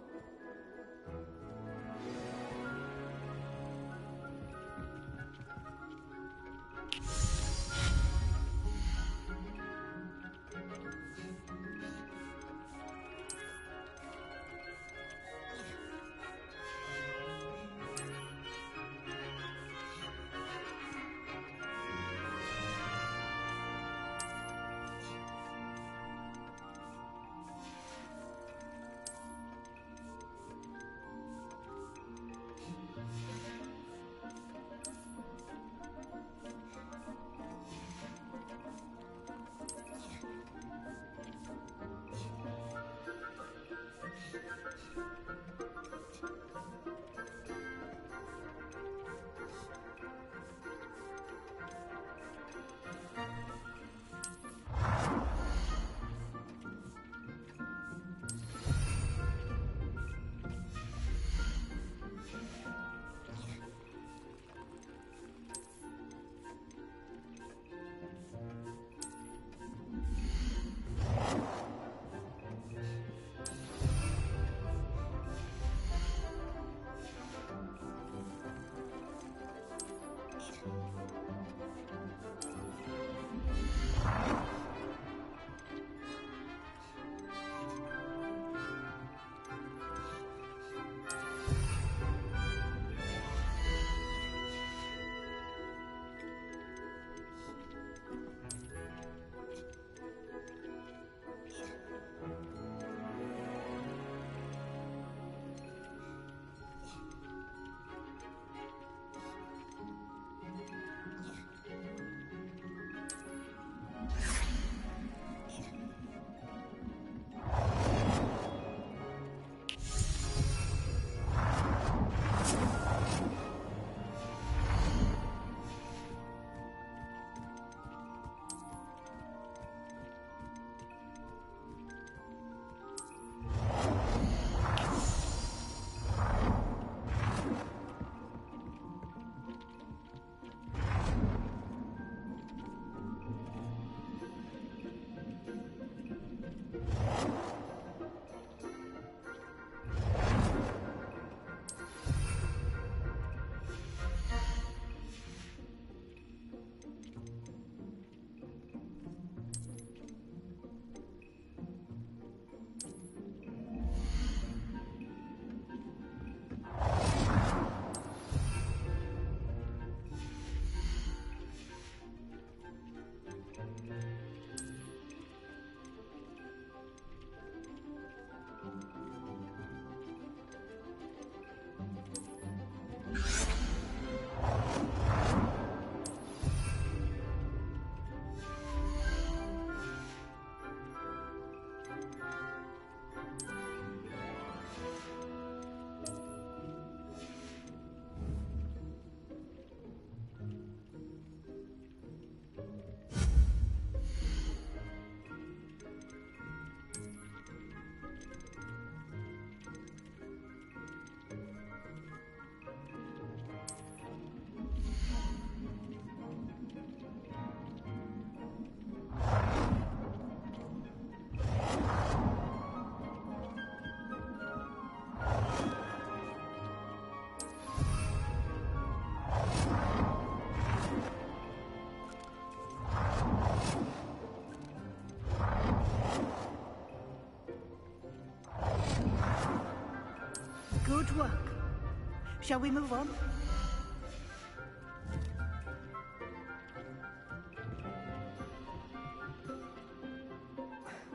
Shall we move on?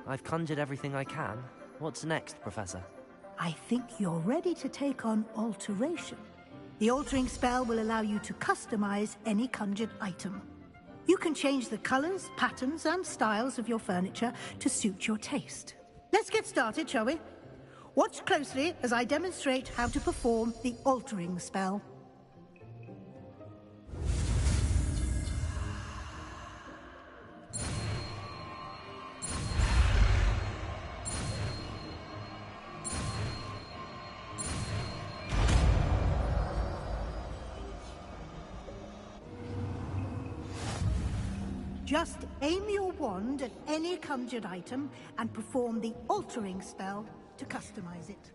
I've conjured everything I can. What's next, Professor?
I think you're ready to take on alteration. The altering spell will allow you to customize any conjured item. You can change the colors, patterns, and styles of your furniture to suit your taste. Let's get started, shall we? Watch closely as I demonstrate how to perform the altering spell. Just aim your wand at any conjured item and perform the altering spell to customize it.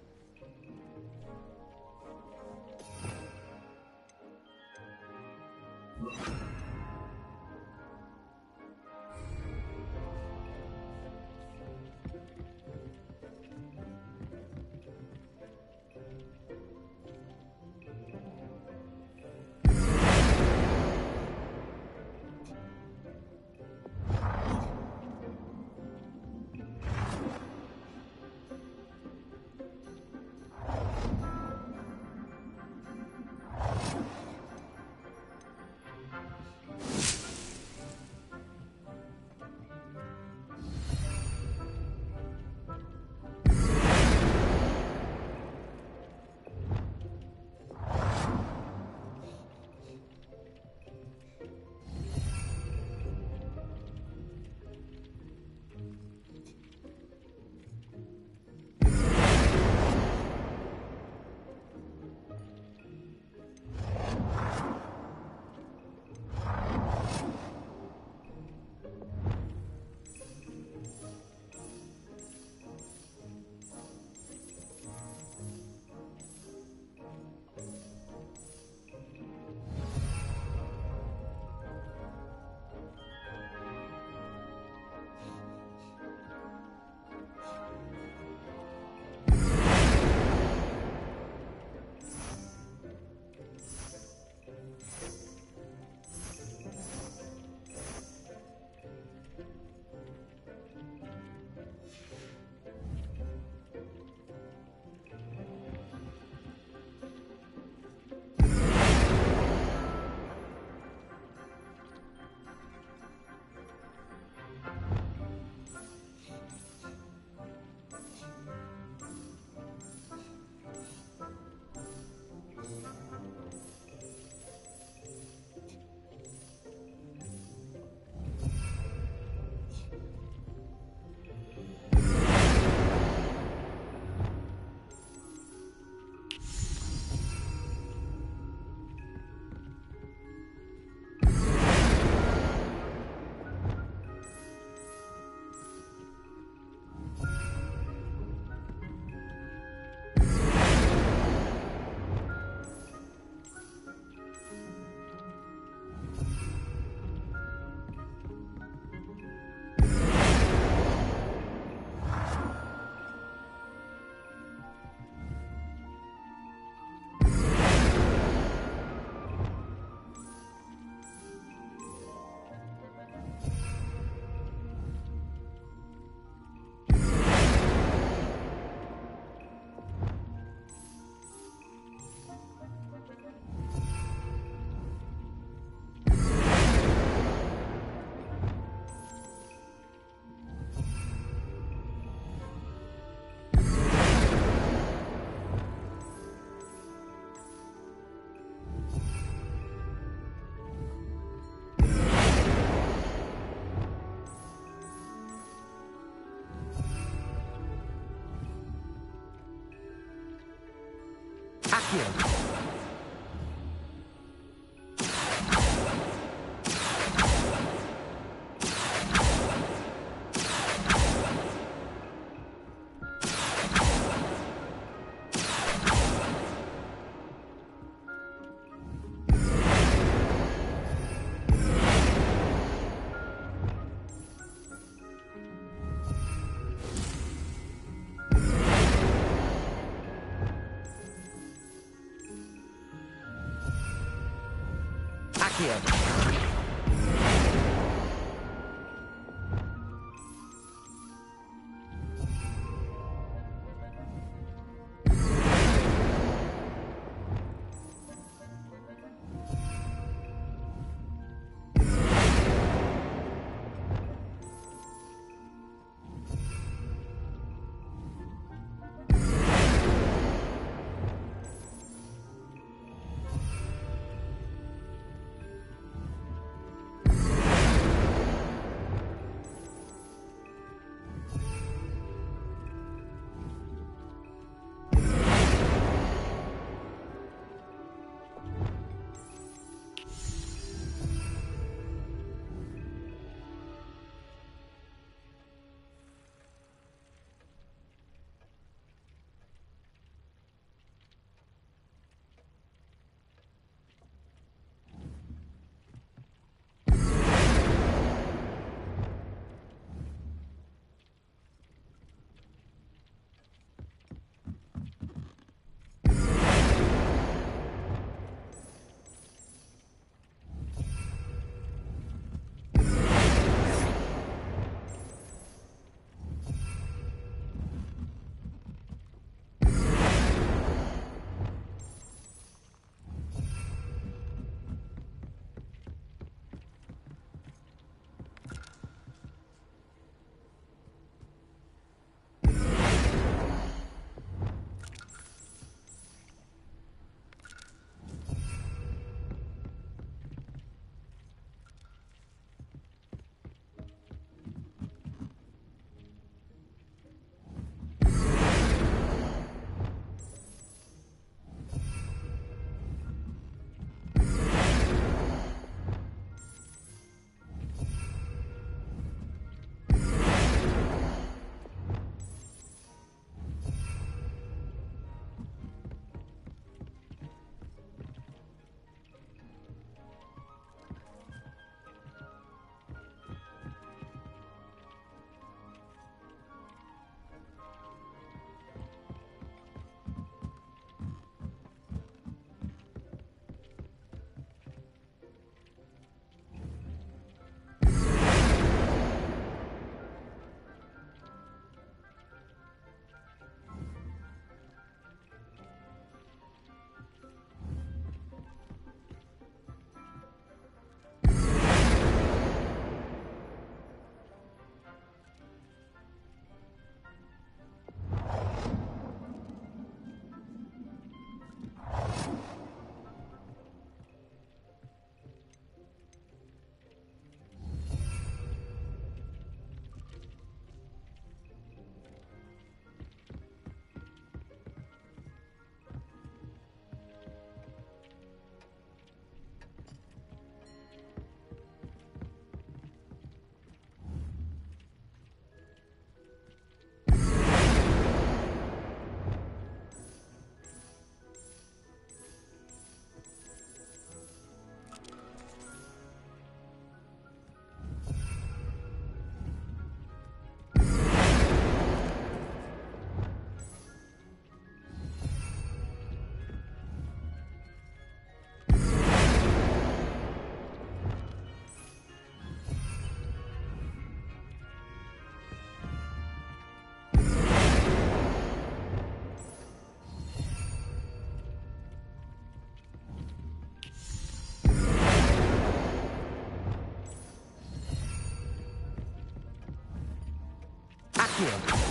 Accio!
Accio.
Accio.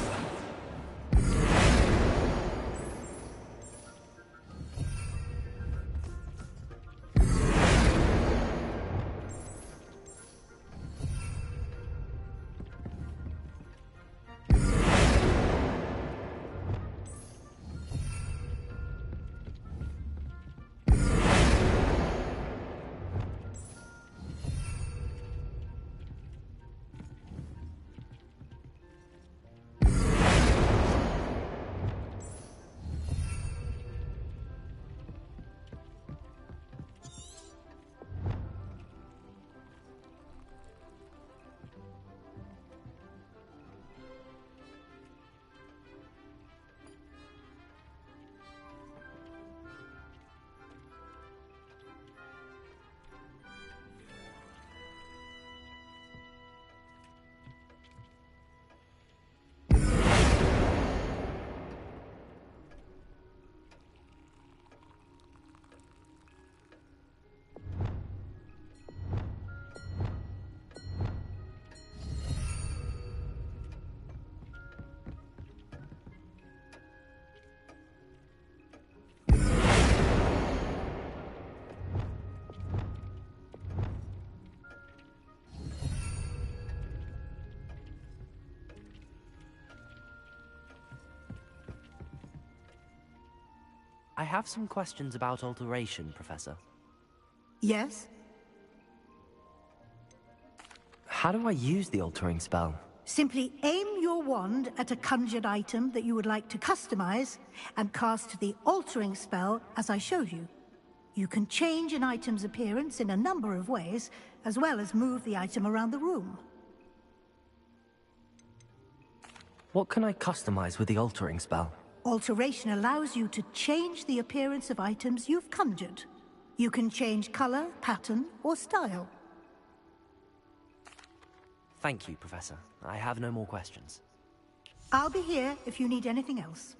I have some questions about alteration, Professor.
Yes?
How do I use the altering spell?
Simply aim your wand at a conjured item that you would like to customize and cast the altering spell as I showed you. You can change an item's appearance in a number of ways, as well as move the item around the room.
What can I customize with the altering spell?
Alteration allows you to change the appearance of items you've conjured. You can change color, pattern, or style.
Thank you, Professor. I have no more questions.
I'll be here if you need anything else.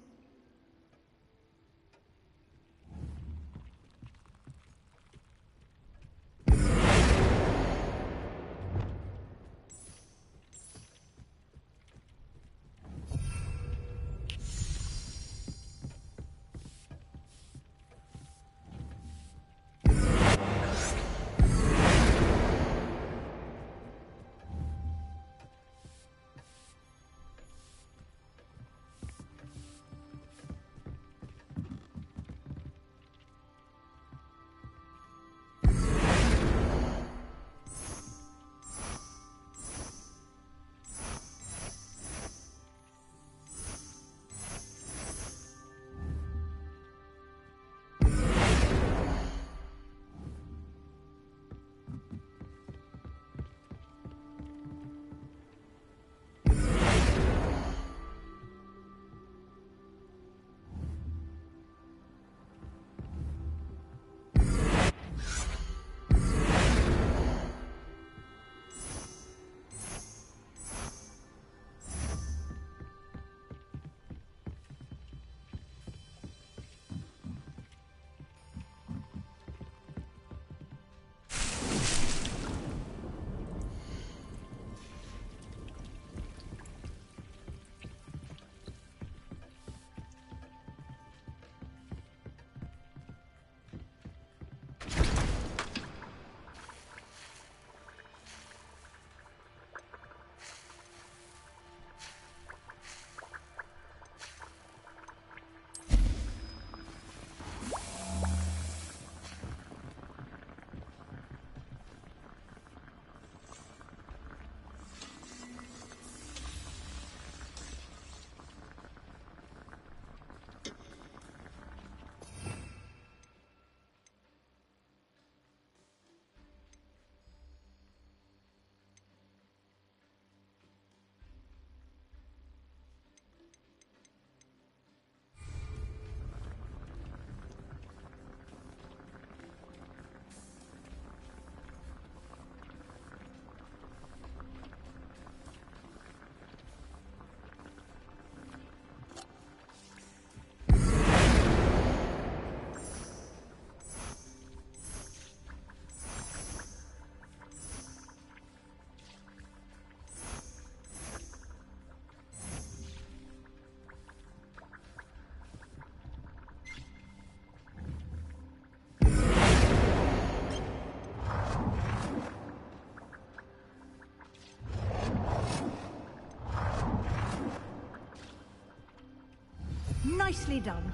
Nicely done.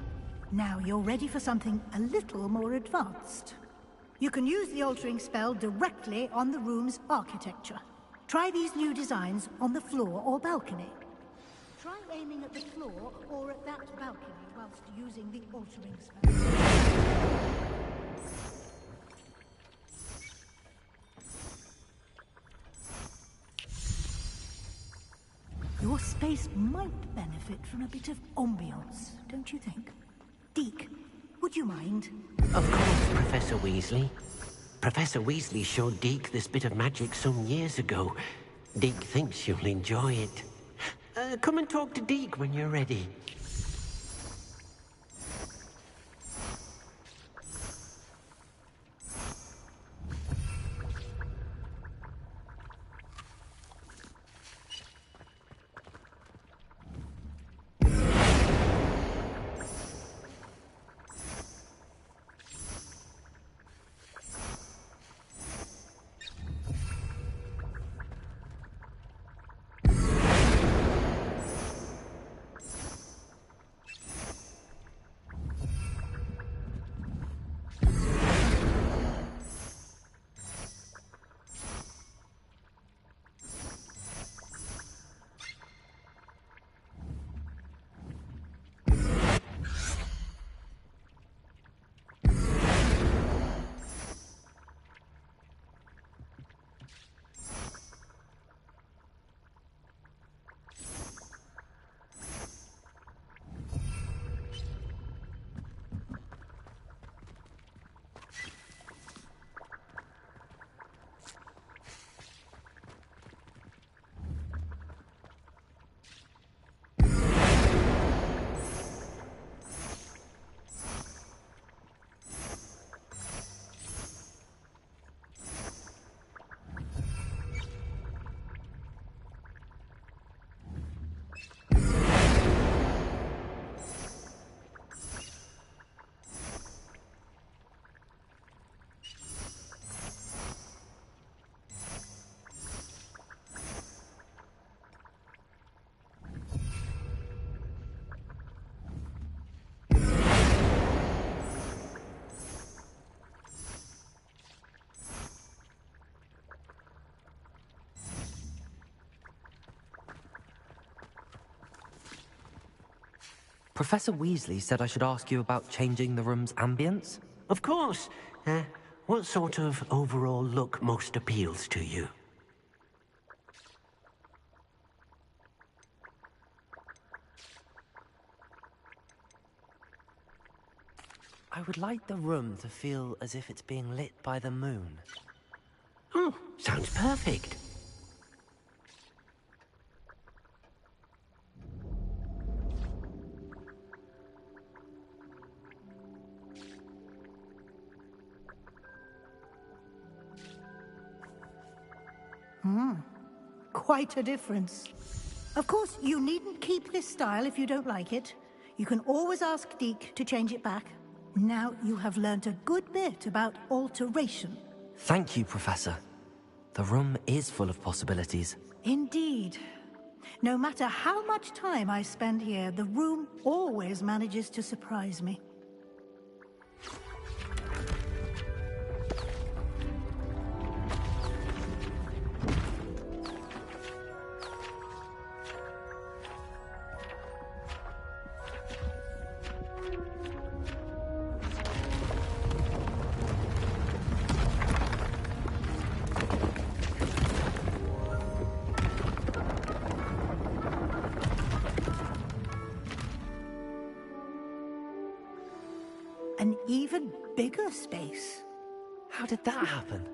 Now you're ready for something a little more advanced. You can use the altering spell directly on the room's architecture. Try these new designs on the floor or balcony. Try aiming at the floor or at that balcony whilst using the altering spell. Your space might benefit from a bit of ambiance, don't you think? Deke, would you mind?
Of course, Professor Weasley. Professor Weasley showed Deke this bit of magic some years ago. Deke thinks you'll enjoy it. Come and talk to Deke when you're ready.
Professor Weasley said I should ask you about changing the room's ambience.
Of course. What sort of overall look most appeals to you?
I would like the room to feel as if it's being lit by the moon.
Oh, sounds perfect.
Quite a difference. Of course, you needn't keep this style if you don't like it. You can always ask Deke to change it back. Now you have learnt a good bit about alteration.
Thank you, Professor. The room is full of possibilities.
Indeed. No matter how much time I spend here, the room always manages to surprise me. An even bigger space.
How did that happen?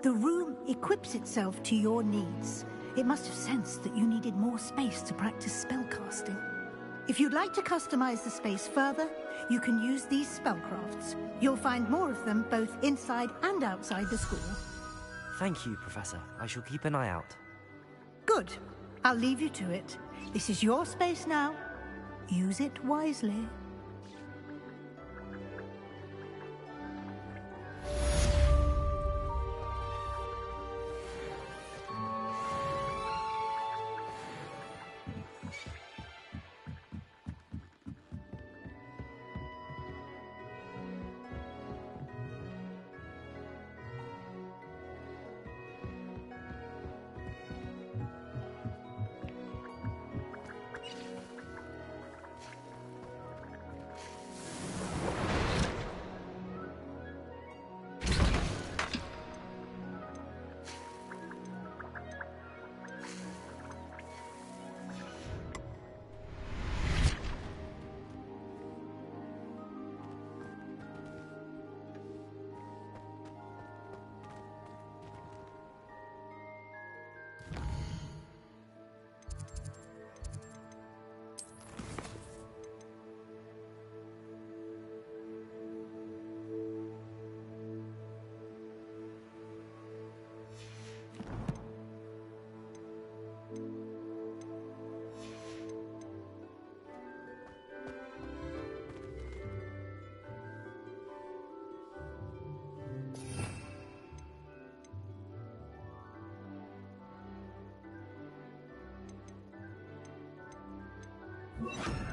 The room equips itself to your needs. It must have sensed that you needed more space to practice spellcasting. If you'd like to customize the space further, you can use these spellcrafts. You'll find more of them both inside and outside the school.
Thank you, Professor. I shall keep an eye out.
Good. I'll leave you to it. This is your space now. Use it wisely.
you